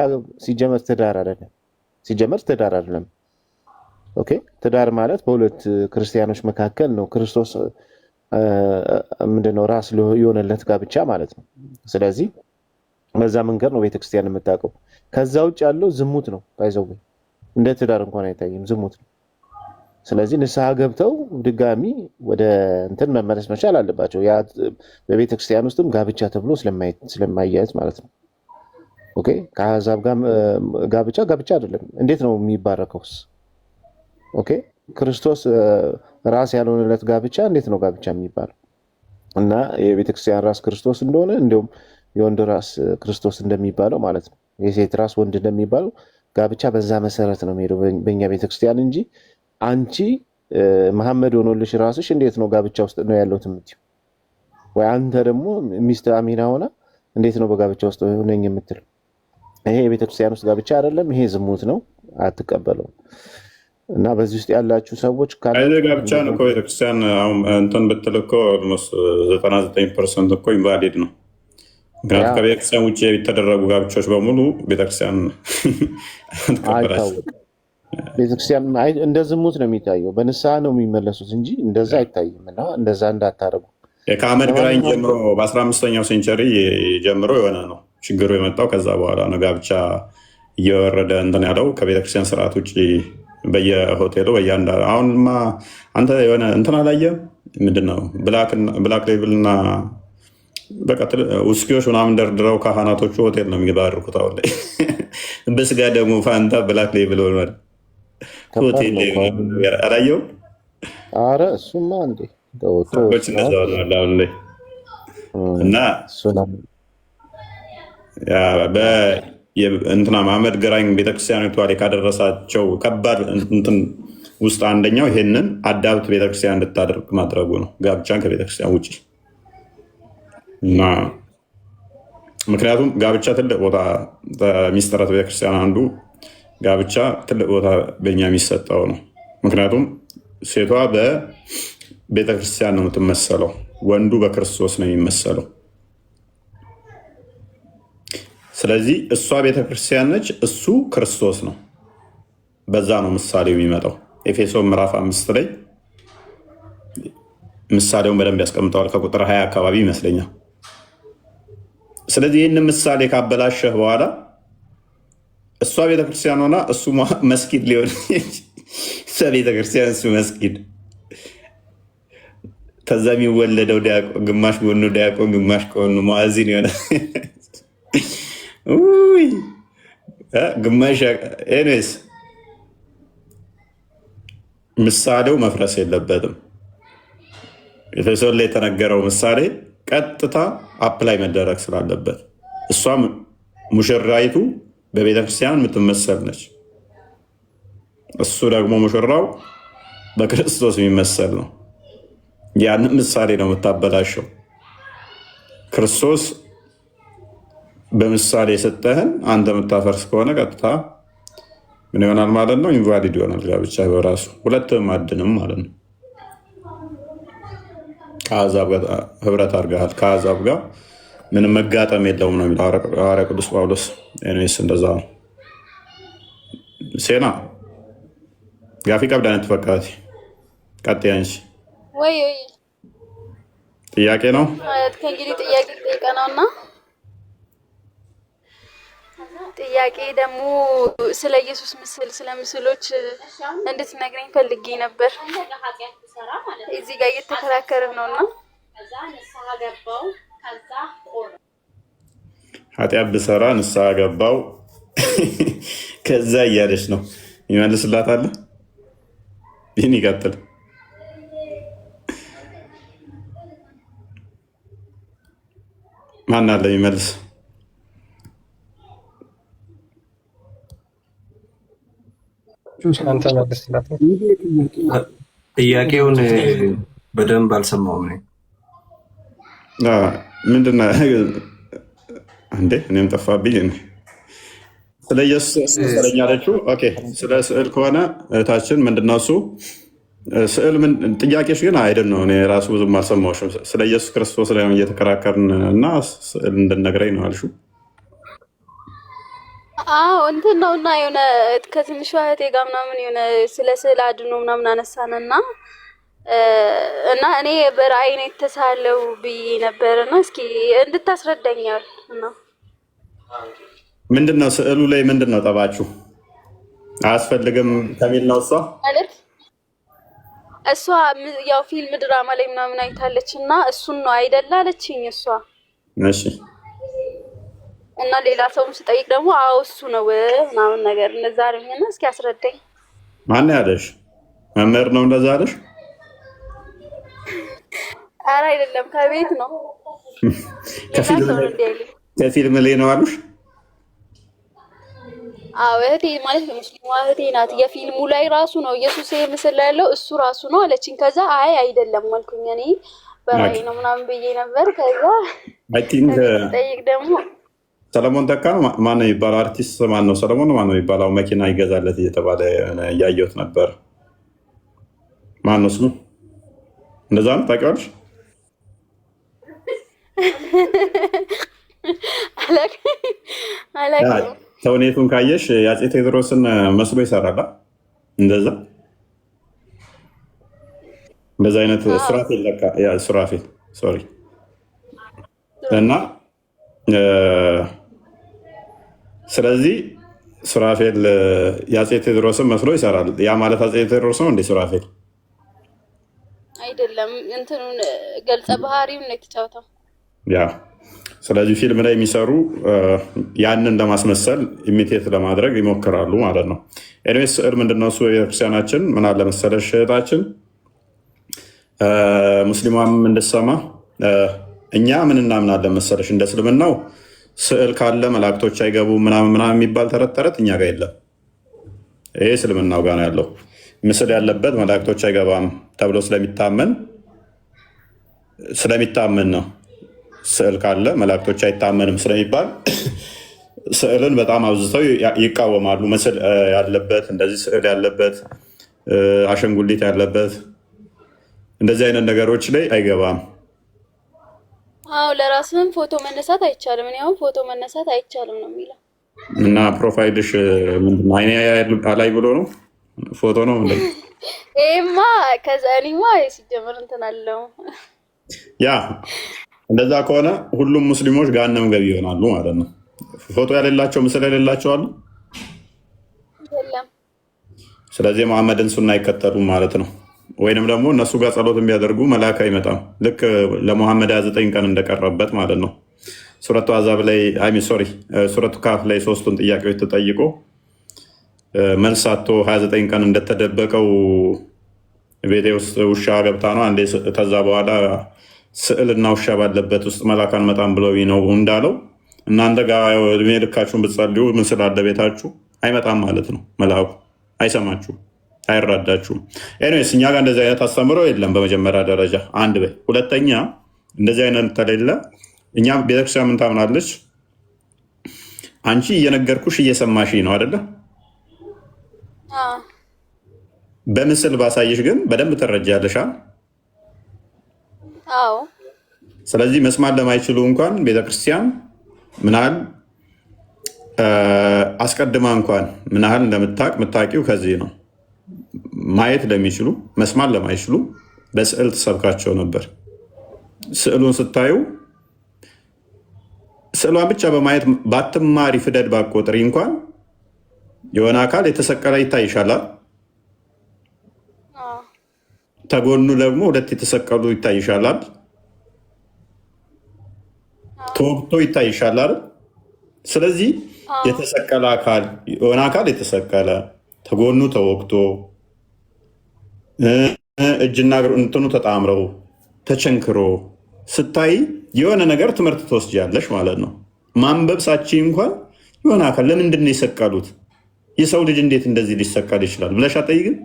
ትዳር አይደለም። ኦኬ፣ ትዳር ማለት በሁለት ክርስቲያኖች መካከል ነው። ክርስቶስ ምንድነው ራስ የሆነለት ጋብቻ ማለት ነው። ስለዚህ በዛ መንገድ ነው ቤተክርስቲያን የምታውቀው። ከዛ ውጭ ያለው ዝሙት ነው። ባይዘው እንደ ትዳር እንኳን አይታይም፣ ዝሙት ነው። ስለዚህ ንስሐ ገብተው ድጋሚ ወደ እንትን መመለስ መቻል አለባቸው። ያ በቤተክርስቲያን ውስጥም ጋብቻ ተብሎ ስለማያያዝ ማለት ነው። ኦኬ፣ ከአሕዛብ ጋር ጋብቻ አይደለም። እንዴት ነው የሚባረከውስ? ኦኬ፣ ክርስቶስ ራስ ያልሆነለት ጋብቻ እንዴት ነው ጋብቻ የሚባለው? እና የቤተክርስቲያን ራስ ክርስቶስ እንደሆነ እንዲሁም የወንድ ራስ ክርስቶስ እንደሚባለው ማለት ነው፣ የሴት ራስ ወንድ እንደሚባለው ጋብቻ በዛ መሰረት ነው የሚሄደው በእኛ ቤተክርስቲያን እንጂ አንቺ መሐመድ ሆኖልሽ ራስሽ እንዴት ነው ጋብቻ ውስጥ ነው ያለው የምትይው? ወይ አንተ ደግሞ ሚስት አሚና ሆና እንዴት ነው በጋብቻ ውስጥ ነኝ የምትለው? ይሄ የቤተክርስቲያን ውስጥ ጋብቻ አይደለም፣ ይሄ ዝሙት ነው፣ አትቀበለውም። እና በዚህ ውስጥ ያላችሁ ሰዎች ጋብቻ ነው እኮ ቤተክርስቲያን አሁን እንትን ብትል እኮ 99% እኮ ኢንቫሊድ ነው። ምክንያቱም ከቤተክርስቲያን ውጭ የተደረጉ ጋብቻዎች በሙሉ ቤተክርስቲያን አይታወቅም። ቤተክርስቲያን እንደ ዝሙት ነው የሚታየው። በንስሐ ነው የሚመለሱት እንጂ እንደዛ አይታይም። እና እንደዛ እንዳታረጉ። ከአህመድ ግራኝ ጀምሮ በ15ኛው ሴንቸሪ ጀምሮ የሆነ ነው ችግሩ የመጣው። ከዛ በኋላ ነው ጋብቻ እየወረደ እንትን ያለው ከቤተክርስቲያን ስርዓት ውጭ በየሆቴሉ አሁንማ አንተ የሆነ እንትን አላየህም? ምንድን ነው ብላክ ሌብል እና በቃ ውስኪዎች ምናምን ደርድረው ካህናቶቹ ሆቴል ነው የሚባርኩት። አሁን ላይ በስጋ ደግሞ ፋንታ ብላክ ሌብል ሆኗል። ሆቴል አላየሁም። ኧረ እሱማ እንዴ ሰዎች እንደዛ ሆነዋል አሁን ላይ እና እንትና መሐመድ ግራኝ ቤተክርስቲያኒቷ ላይ ካደረሳቸው ከባድ እንትን ውስጥ አንደኛው ይሄንን አዳብት ቤተክርስቲያን እንድታደርግ ማድረጉ ነው፣ ጋብቻን ከቤተክርስቲያን ውጭ እና ምክንያቱም ጋብቻ ትልቅ ቦታ ሚስጥራት ቤተክርስቲያን አንዱ ጋብቻ ትልቅ ቦታ በኛ የሚሰጠው ነው። ምክንያቱም ሴቷ በቤተክርስቲያን ነው የምትመሰለው፣ ወንዱ በክርስቶስ ነው የሚመሰለው። ስለዚህ እሷ ቤተክርስቲያን ነች፣ እሱ ክርስቶስ ነው። በዛ ነው ምሳሌው የሚመጣው። ኤፌሶን ምዕራፍ 5 ላይ ምሳሌውን በደንብ ያስቀምጠዋል፣ ከቁጥር 20 አካባቢ ይመስለኛል። ስለዚህ ይህንን ምሳሌ ካበላሸህ በኋላ እሷ ቤተክርስቲያን ሆና እሱ መስጊድ ሊሆን እሷ ቤተክርስቲያን እሱ መስጊድ፣ ከዛ የሚወለደው ግማሽ ጎኑ ዲያቆን ግማሽ ጎኑ ሙአዚን ይሆናል። ግማሽ ኤኒዌይስ ምሳሌው መፍረስ የለበትም። ኤፌሶን ላይ የተነገረው ምሳሌ ቀጥታ አፕላይ መደረግ ስላለበት እሷ ሙሽራይቱ በቤተክርስቲያን የምትመሰል ነች። እሱ ደግሞ ሙሽራው በክርስቶስ የሚመሰል ነው። ያንን ምሳሌ ነው የምታበላሸው። ክርስቶስ በምሳሌ የሰጠህን አንተ የምታፈርስ ከሆነ ቀጥታ ምን ይሆናል ማለት ነው? ኢንቫሊድ ይሆናል ጋብቻ በራሱ። ሁለትም አድንም ማለት ነው። ከአሕዛብ ጋር ህብረት አድርገሃል። ከአሕዛብ ጋር ምንም መጋጠም የለውም ነው የሚለው ሐዋርያ ቅዱስ ጳውሎስ። ኤኒዌይስ እንደዛ ነው። ሴና ጋፊ ቀብዳን ተፈካቲ ቀጥያ እንጂ ወይ ጥያቄ ነው ከእንግዲህ ጥያቄ ጠይቀናውና ጥያቄ ደግሞ ስለ ኢየሱስ ምስል ስለ ምስሎች እንድትነግረኝ ፈልጌ ነበር። እዚህ ጋር እየተከራከርን ነውና ኃጢአት ብሰራ ንስሐ ገባው ከዛ እያለች ነው ይመልስላታል። ይህን ይቀጥል። ማን አለ ይመልስ? ጥያቄውን በደንብ አልሰማሁም። ምንድን ነው እንዴ? እኔም ጠፋብኝ። ስለ ኢየሱስ ስለኛ አለችው። ኦኬ፣ ስለ ስዕል ከሆነ እህታችን ምንድነው እሱ ስዕል ጥያቄሽ ግን አይደል ነው። እኔ ራሱ ብዙም አልሰማሁሽም። ስለ ኢየሱስ ክርስቶስ ላይ እየተከራከርን እና ስዕል እንድነግረኝ ነው አልሽው። አዎ እንትን ነው እና የሆነ ከትንሿ እህቴ ጋር ምናምን የሆነ ስለ ስዕል አድኖ ምናምን አነሳንና እና እኔ በራእይ ነው የተሳለው ብዬ ነበርና እስኪ እንድታስረዳኛል ነው። ምንድነው ስዕሉ ላይ ምንድነው ጠባችሁ? አያስፈልግም ከሚል ነው እሷ ማለት እሷ ያው ፊልም ድራማ ላይ ምናምን አይታለች እና እሱን ነው አይደል አለችኝ እሷ። እሺ እና ሌላ ሰውም ስጠይቅ ደግሞ አዎ እሱ ነው ምናምን ነገር እንደዛ አለኝና እስኪ አስረዳኝ። ማን ያለሽ? መምህር ነው እንደዛ አለሽ? ኧረ አይደለም ከቤት ነው። ከፊልም ላይ ነው አሉሽ? አዎ እህቴ ማለት ሙስሊሟ እህቴ ናት። የፊልሙ ላይ ራሱ ነው ኢየሱስ ምስል ላይ ያለው እሱ ራሱ ነው አለችኝ። ከዛ አይ አይደለም አልኩኝ። እኔ በራእይ ነው ምናምን ብዬ ነበር። ከዛ አይ ቲንክ ጠይቅ ደግሞ ሰለሞን ተካ ነው ማነው የሚባለው አርቲስት? ማን ነው ሰለሞን ነው ማነው የሚባለው? መኪና ይገዛለት እየተባለ እያየሁት ነበር። ማን ነው ስሙ? እንደዛ ነው ታውቂዋለሽ? ተውኔቱን ካየሽ የአፄ ቴዎድሮስን መስሎ ይሰራል። እንደዛ አይነት ሱራፌል ለካ ሱራፌል ሶሪ እና ስለዚህ ሱራፌል የአፄ ቴዎድሮስን መስሎ ይሰራል። ያ ማለት አፄ ቴዎድሮስ ነው እንዴ ሱራፌል? አይደለም እንትኑን ገልጸ ባህሪውን ነው የተጫወተው። ያ ስለዚህ ፊልም ላይ የሚሰሩ ያንን ለማስመሰል ኢሚቴት ለማድረግ ይሞክራሉ ማለት ነው። ኤኒዌይስ ስዕል ምንድነው እሱ? የቤተክርስቲያናችን ምን አለ መሰለሽ እህታችን ሙስሊሟም እንድትሰማ እኛ ምን እናምናለን መሰለሽ እንደ እስልምናው ስዕል ካለ መላእክቶች አይገቡም ምናምን የሚባል ተረት ተረት እኛ ጋር የለም። ይሄ እስልምናው ጋር ነው ያለው። ምስል ያለበት መላእክቶች አይገባም ተብሎ ስለሚታመን ነው። ስዕል ካለ መላእክቶች አይታመንም ስለሚባል ስዕልን በጣም አብዝተው ይቃወማሉ። ምስል ያለበት እንደዚህ ስዕል ያለበት አሸንጉሊት ያለበት እንደዚህ አይነት ነገሮች ላይ አይገባም። አዎ ለራስህም ፎቶ መነሳት አይቻልም። እኔ አሁን ፎቶ መነሳት አይቻልም ነው የሚለው እና ፕሮፋይልሽ ምንድን ነው? አይኔ ላይ ብሎ ነው ፎቶ ነው እንዴ? ይሄማ ከዛ እኔማ ሲጀምር እንትን አለው። ያ እንደዛ ከሆነ ሁሉም ሙስሊሞች ገሃነም ገቢ ይሆናሉ ማለት ነው። ፎቶ ያሌላቸው ምስል የሌላቸው አሉ። ስለዚህ መሐመድን ሱና አይከተሉም ማለት ነው። ወይንም ደግሞ እነሱ ጋር ጸሎት የሚያደርጉ መልአክ አይመጣም። ልክ ለሙሐመድ 29 ቀን እንደቀረበት ማለት ነው። ሱረቱ አዛብ ላይ ሱረቱ ካፍ ላይ 3ቱን ጥያቄዎች ተጠይቆ መልስ አቶ 29 ቀን እንደተደበቀው ቤቴ ውስጥ ውሻ ገብታ ነው አንዴ፣ ከዛ በኋላ ስዕልና ውሻ ባለበት ውስጥ መልአክ አንመጣም ብለው ነው እንዳለው እናንተ ጋር እድሜ ልካችሁን ብትጸልዩ ምን ስላለ ቤታችሁ አይመጣም ማለት ነው። መልአኩ አይሰማችሁም፣ አይራዳችሁም። ኤኒዌይስ እኛ ጋር እንደዚህ አይነት አስተምሮ የለም። በመጀመሪያ ደረጃ አንድ በይ። ሁለተኛ እንደዚህ አይነት ተሌለ እኛ ቤተክርስቲያን ምን ታምናለች? አንቺ እየነገርኩሽ እየሰማሽ ነው አይደለ? በምስል ባሳይሽ ግን በደንብ ትረጃለሽ። አዎ። ስለዚህ መስማት ለማይችሉ እንኳን ቤተክርስቲያን ምናል አስቀድማ እንኳን ምን ያህል እንደምታውቅ የምታውቂው ከዚህ ነው። ማየት ለሚችሉ መስማት ለማይችሉ በስዕል ትሰብካቸው ነበር። ስዕሉን ስታዩ ስዕሏን ብቻ በማየት ባትማሪ ፊደል ባትቆጥሪ እንኳን የሆነ አካል የተሰቀለ ይታይሻል። ተጎኑ ደግሞ ሁለት የተሰቀሉ ይታይሻል። ተወግቶ ይታይሻል። ስለዚህ የተሰቀለ አካል የሆነ አካል የተሰቀለ ተጎኑ ተወግቶ እጅና እንትኑ ተጣምረው ተቸንክሮ ስታይ የሆነ ነገር ትምህርት ትወስጃለሽ ማለት ነው። ማንበብ ሳቺ እንኳን የሆነ አካል ለምንድን ነው የሰቀሉት? የሰው ልጅ እንዴት እንደዚህ ሊሰቀል ይችላል ብለሽ አትጠይቅም?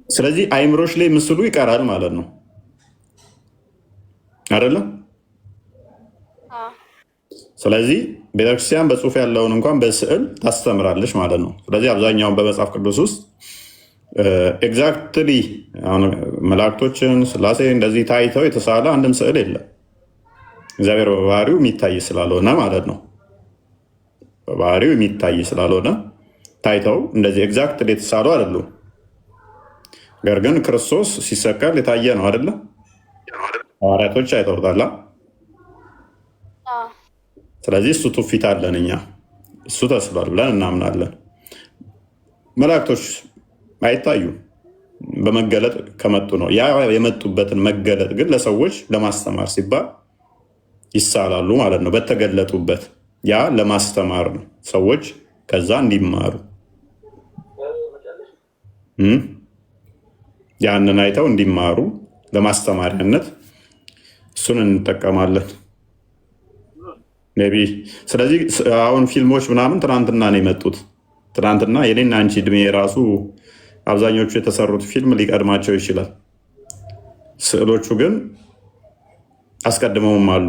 ስለዚህ አይምሮሽ ላይ ምስሉ ይቀራል ማለት ነው አይደለም? ስለዚህ ቤተክርስቲያን በጽሁፍ ያለውን እንኳን በስዕል ታስተምራለች ማለት ነው። ስለዚህ አብዛኛውን በመጽሐፍ ቅዱስ ውስጥ ኤግዛክትሊ መላእክቶችን ስላሴ እንደዚህ ታይተው የተሳለ አንድም ስዕል የለም። እግዚአብሔር በባህሪው የሚታይ ስላልሆነ ማለት ነው። በባህሪው የሚታይ ስላልሆነ ታይተው እንደዚህ ኤግዛክትሊ የተሳሉ አይደሉም። ነገር ግን ክርስቶስ ሲሰቀል የታየ ነው አይደለ? ሐዋርያቶች አይተውታል። ስለዚህ እሱ ትውፊት አለን እኛ፣ እሱ ተስሏል ብለን እናምናለን። መላእክቶች አይታዩም፣ በመገለጥ ከመጡ ነው። ያ የመጡበትን መገለጥ ግን ለሰዎች ለማስተማር ሲባል ይሳላሉ ማለት ነው። በተገለጡበት ያ ለማስተማር ነው፣ ሰዎች ከዛ እንዲማሩ ያንን አይተው እንዲማሩ ለማስተማሪያነት እሱን እንጠቀማለን። ቢ ስለዚህ አሁን ፊልሞች ምናምን ትናንትና ነው የመጡት። ትናንትና የኔና አንቺ እድሜ የራሱ አብዛኞቹ የተሰሩት ፊልም ሊቀድማቸው ይችላል። ስዕሎቹ ግን አስቀድመውም አሉ።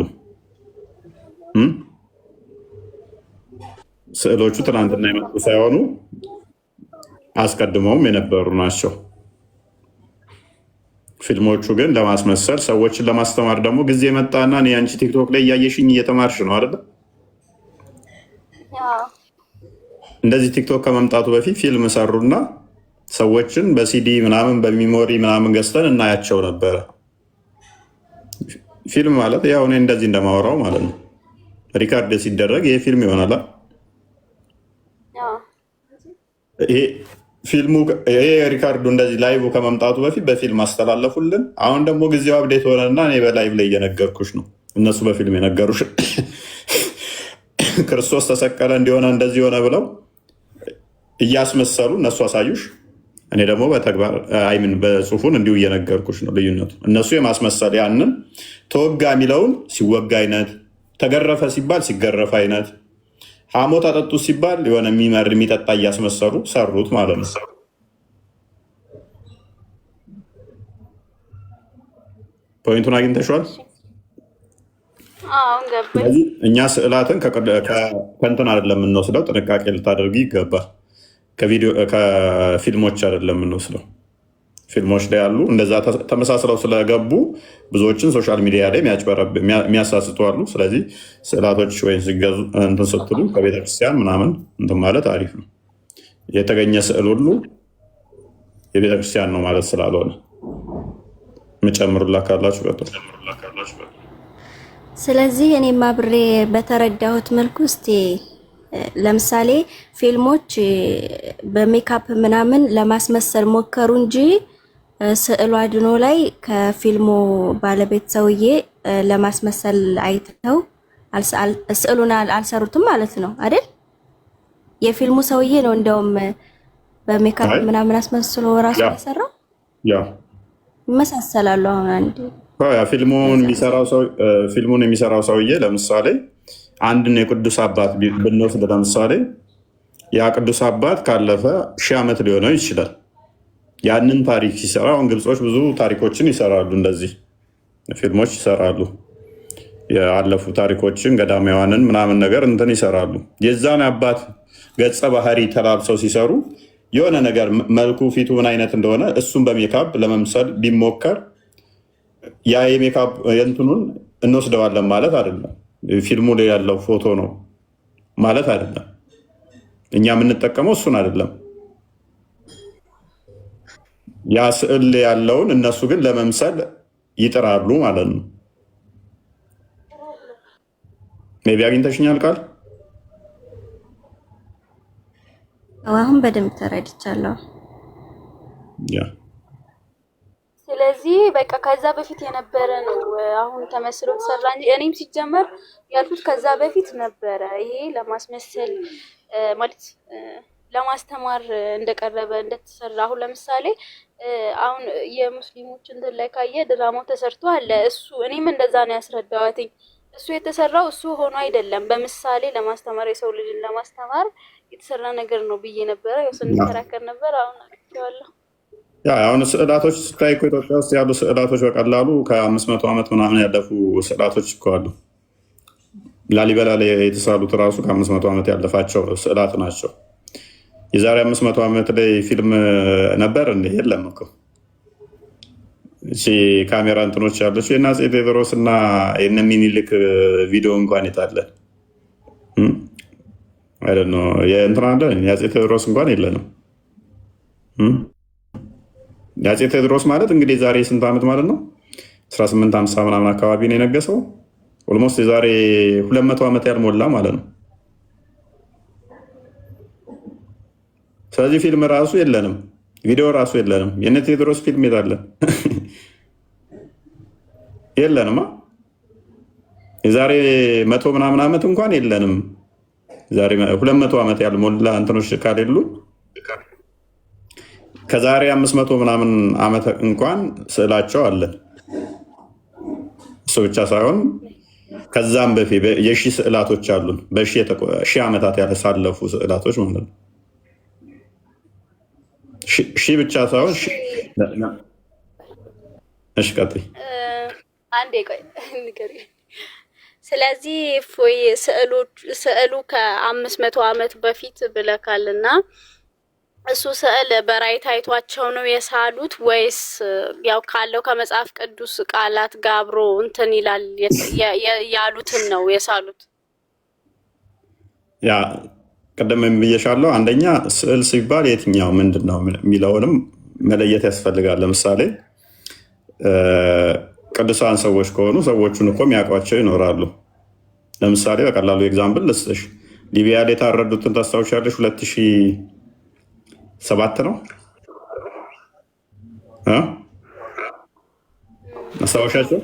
ስዕሎቹ ትናንትና የመጡ ሳይሆኑ አስቀድመውም የነበሩ ናቸው። ፊልሞቹ ግን ለማስመሰል ሰዎችን ለማስተማር ደግሞ ጊዜ መጣና እኔ አንቺ ቲክቶክ ላይ እያየሽኝ እየተማርሽ ነው አይደለ? እንደዚህ ቲክቶክ ከመምጣቱ በፊት ፊልም ሰሩና ሰዎችን በሲዲ ምናምን በሚሞሪ ምናምን ገዝተን እናያቸው ነበረ። ፊልም ማለት ያው እኔ እንደዚህ እንደማወራው ማለት ነው። ሪካርድ ሲደረግ ይሄ ፊልም ይሆናል። ይሄ ሪካርዱ እንደዚህ ላይቭ ከመምጣቱ በፊት በፊልም አስተላለፉልን። አሁን ደግሞ ጊዜው አብዴት ሆነና እኔ በላይቭ ላይ እየነገርኩሽ ነው። እነሱ በፊልም የነገሩሽ ክርስቶስ ተሰቀለ እንዲሆነ እንደዚህ ሆነ ብለው እያስመሰሉ እነሱ አሳዩሽ። እኔ ደግሞ በተግባር አይምን በጽሁፉን እንዲሁ እየነገርኩሽ ነው ልዩነቱ። እነሱ የማስመሰል ያንን ተወጋ የሚለውን ሲወጋ አይነት፣ ተገረፈ ሲባል ሲገረፍ አይነት፣ ሐሞት አጠጡ ሲባል የሆነ የሚመር የሚጠጣ እያስመሰሉ ሰሩት ማለት ነው። ፖይንቱን አግኝተሽዋል? ስለዚህ እኛ ስዕላትን ከእንትን አይደለም የምንወስደው፣ ጥንቃቄ ልታደርጊ ይገባል። ከፊልሞች አይደለም የምንወስደው። ፊልሞች ላይ ያሉ እንደዛ ተመሳስለው ስለገቡ ብዙዎችን ሶሻል ሚዲያ ላይ የሚያሳስቱ አሉ። ስለዚህ ስዕላቶች ወይ ሲገዙ እንትን ስትሉ ከቤተክርስቲያን ምናምን እንትን ማለት አሪፍ ነው። የተገኘ ስዕል ሁሉ የቤተክርስቲያን ነው ማለት ስላልሆነ የምጨምሩላ ካላችሁ ቀጥሉ። ስለዚህ እኔም አብሬ በተረዳሁት መልኩ እስቲ ለምሳሌ ፊልሞች በሜካፕ ምናምን ለማስመሰል ሞከሩ እንጂ ስዕሉ አድኖ ላይ ከፊልሙ ባለቤት ሰውዬ ለማስመሰል አይተው ስዕሉን አልሰሩትም ማለት ነው አይደል? የፊልሙ ሰውዬ ነው እንደውም በሜካፕ ምናምን አስመስሎ ራሱ የሰራው። ይመሳሰላሉ። አሁን አንድ ፊልሙን የሚሰራው ሰውዬ ለምሳሌ አንድን የቅዱስ አባት ብንወስድ ለምሳሌ ያ ቅዱስ አባት ካለፈ 1000 ዓመት ሊሆነው ይችላል። ያንን ታሪክ ሲሰራ አሁን ግብጾች ብዙ ታሪኮችን ይሰራሉ፣ እንደዚህ ፊልሞች ይሰራሉ። ያለፉ ታሪኮችን ገዳማውያንን ምናምን ነገር እንትን ይሰራሉ። የዛን አባት ገጸ ባህሪ ተላብሰው ሲሰሩ የሆነ ነገር መልኩ ፊቱ ምን አይነት እንደሆነ እሱን በሜካፕ ለመምሰል ቢሞከር ያ የሜካፕ እንትኑን እንወስደዋለን ማለት አይደለም። ፊልሙ ላይ ያለው ፎቶ ነው ማለት አይደለም። እኛ የምንጠቀመው እሱን አይደለም። ያ ስዕል ላይ ያለውን እነሱ ግን ለመምሰል ይጥራሉ ማለት ነው። ሜቢ አግኝተሽኛል ቃል? አሁን በደንብ ተረድቻለሁ። ስለዚህ በቃ ከዛ በፊት የነበረ ነው አሁን ተመስሎ ተሰራ እንጂ እኔም ሲጀመር ያልኩት ከዛ በፊት ነበረ። ይሄ ለማስመሰል ማለት ለማስተማር እንደቀረበ እንደተሰራ። አሁን ለምሳሌ አሁን የሙስሊሞች እንትን ላይ ካየ ድራማው ተሰርቶ አለ። እሱ እኔም እንደዛ ነው ያስረዳዋትኝ። እሱ የተሰራው እሱ ሆኖ አይደለም፣ በምሳሌ ለማስተማር የሰው ልጅን ለማስተማር የተሰራ ነገር ነው ብዬ ነበረ። ያው ስንከራከር ነበር። አሁን አውቄዋለሁ። አሁን ስዕላቶች ስታይ እኮ ኢትዮጵያ ውስጥ ያሉ ስዕላቶች በቀላሉ ከ500 ዓመት ምናምን ያለፉ ስዕላቶች እኮ አሉ። ላሊበላ ላይ የተሳሉት ራሱ ከ500 ዓመት ያለፋቸው ስዕላት ናቸው። የዛሬ 500 ዓመት ላይ ፊልም ነበር እንዴ? የለም እኮ። እሺ ካሜራ እንትኖች ያለች የእነ አፄ ቴዎድሮስ እና የእነ ሚኒልክ ቪዲዮ እንኳን የታለን አይደል ነው? የእንትና አለ የአፄ ቴዎድሮስ እንኳን የለንም። የአፄ ቴዎድሮስ ማለት እንግዲህ ዛሬ ስንት ዓመት ማለት ነው? 1850 ምናምን አካባቢ ነው የነገሰው። ኦልሞስት የዛሬ 200 ዓመት ያልሞላ ማለት ነው። ስለዚህ ፊልም ራሱ የለንም፣ ቪዲዮ ራሱ የለንም። የእነ ቴዎድሮስ ፊልም የታለን? የለንማ። የዛሬ 100 ምናምን ዓመት እንኳን የለንም። ዛሬ 200 ዓመት ያልሞላ እንትኖች ካሌሉ ከዛሬ 500 ምናምን ዓመት እንኳን ስዕላቸው አለን። እሱ ብቻ ሳይሆን ከዛም በፊት የሺህ ስዕላቶች አሉን። በሺህ ዓመታት ያሳለፉ ስዕላቶች ማለት ነው። ሺህ ብቻ ሳይሆን እሺ፣ ቀጥይ። አንዴ ቆይ ንገሪኝ። ስለዚህ ስዕሉ ከ500 ዓመት በፊት ብለካልና እሱ ስዕል በራእይ ታይቷቸው ነው የሳሉት ወይስ ያው ካለው ከመጽሐፍ ቅዱስ ቃላት ጋር አብሮ እንትን ይላል ያሉትን ነው የሳሉት? ያ ቀደም ብዬሻለሁ። አንደኛ ስዕል ሲባል የትኛው ምንድን ነው የሚለውንም መለየት ያስፈልጋል። ለምሳሌ ቅዱሳን ሰዎች ከሆኑ ሰዎቹን እኮ የሚያውቋቸው ይኖራሉ። ለምሳሌ በቀላሉ ኤግዛምፕል ልስጥሽ። ሊቢያ ላይ የታረዱትን ታስታውሻለሽ? 2007 ነው አስታውሻቸው።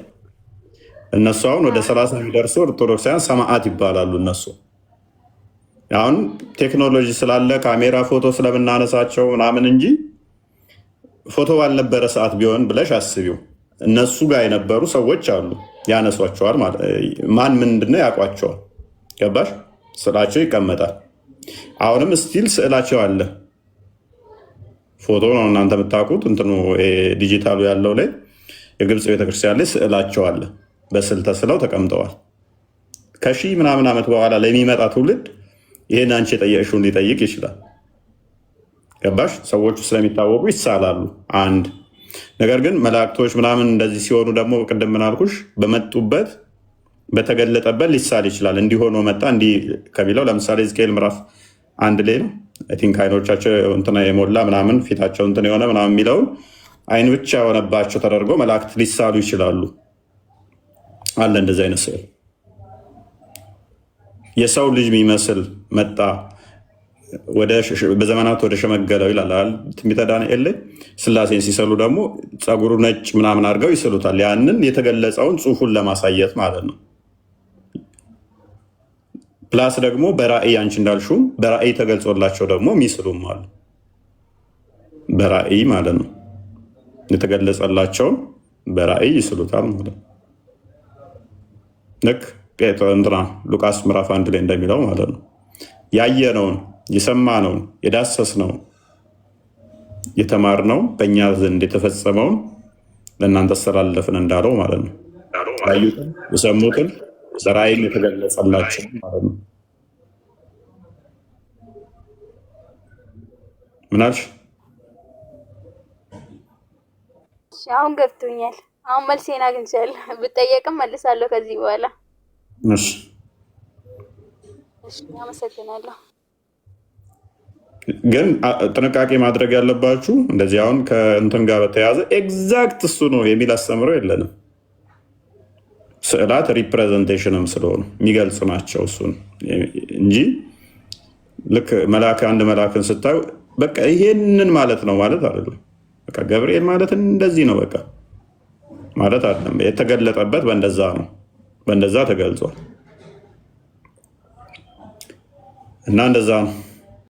እነሱ አሁን ወደ 30 የሚደርሱ ኦርቶዶክሳውያን ሰማዕት ይባላሉ። እነሱ አሁን ቴክኖሎጂ ስላለ ካሜራ ፎቶ ስለምናነሳቸው ምናምን እንጂ ፎቶ ባልነበረ ሰዓት ቢሆን ብለሽ አስቢው። እነሱ ጋር የነበሩ ሰዎች አሉ፣ ያነሷቸዋል። ማን ምንድነው ያውቋቸዋል። ገባሽ? ስዕላቸው ይቀመጣል። አሁንም ስቲል ስዕላቸው አለ። ፎቶ ነው እናንተ የምታውቁት። እንትኑ ዲጂታሉ ያለው ላይ የግብፅ ቤተክርስቲያን ላይ ስዕላቸው አለ። በስዕል ተስለው ተቀምጠዋል። ከሺህ ምናምን ዓመት በኋላ ለሚመጣ ትውልድ ይህን አንቺ የጠየቅሽውን ሊጠይቅ ይችላል። ገባሽ? ሰዎቹ ስለሚታወቁ ይሳላሉ። አንድ ነገር ግን መላእክቶች ምናምን እንደዚህ ሲሆኑ ደግሞ ቅድም ምን አልኩሽ? በመጡበት በተገለጠበት ሊሳል ይችላል። እንዲሆኖ መጣ እንዲህ ከሚለው ለምሳሌ ሕዝቅኤል ምዕራፍ 1 ላይ ነው ቲንክ አይኖቻቸው እንትና የሞላ ምናምን ፊታቸው እንትን የሆነ ምናምን የሚለውን አይን ብቻ የሆነባቸው ተደርጎ መላእክት ሊሳሉ ይችላሉ። አለ እንደዚህ አይነት ስዕል። የሰው ልጅ የሚመስል መጣ በዘመናት ወደ ሸመገለው ይላል ትንቢተ ዳንኤል ላይ። ስላሴን ሲሰሉ ደግሞ ፀጉሩ ነጭ ምናምን አድርገው ይስሉታል። ያንን የተገለጸውን ጽሑፉን ለማሳየት ማለት ነው። ፕላስ ደግሞ በራእይ አንቺ እንዳልሽውም በራእይ ተገልጾላቸው ደግሞ ሚስሉም አሉ። በራእይ ማለት ነው የተገለጸላቸውን በራእይ ይስሉታል ማለት ነው። ልክ እንትና ሉቃስ ምዕራፍ 1 ላይ እንደሚለው ማለት ነው። ያየነውን የሰማነውን የዳሰስነውን የተማርነውን በእኛ ዘንድ የተፈጸመውን ለእናንተ አስተላለፍን እንዳለው ማለት ነው። ያዩትን የሰሙትን በራእይም የተገለጸላቸው ማለት ነው። ምን አልሽ? አሁን ገብቶኛል። አሁን መልሴን አግኝቻለሁ። ብጠየቅም መልሳለሁ ከዚህ በኋላ። እሺ አመሰግናለሁ። ግን ጥንቃቄ ማድረግ ያለባችሁ እንደዚህ አሁን ከእንትን ጋር በተያያዘ ኤግዛክት እሱ ነው የሚል አስተምሮ የለንም። ስዕላት ሪፕሬዘንቴሽንም ስለሆኑ የሚገልጹ ናቸው እሱን እንጂ ልክ አንድ መልአክን ስታዩ በቃ ይሄንን ማለት ነው ማለት አይደለም። በቃ ገብርኤል ማለት እንደዚህ ነው በቃ ማለት አይደለም። የተገለጠበት በእንደዛ ነው፣ በእንደዛ ተገልጿል እና እንደዛ ነው።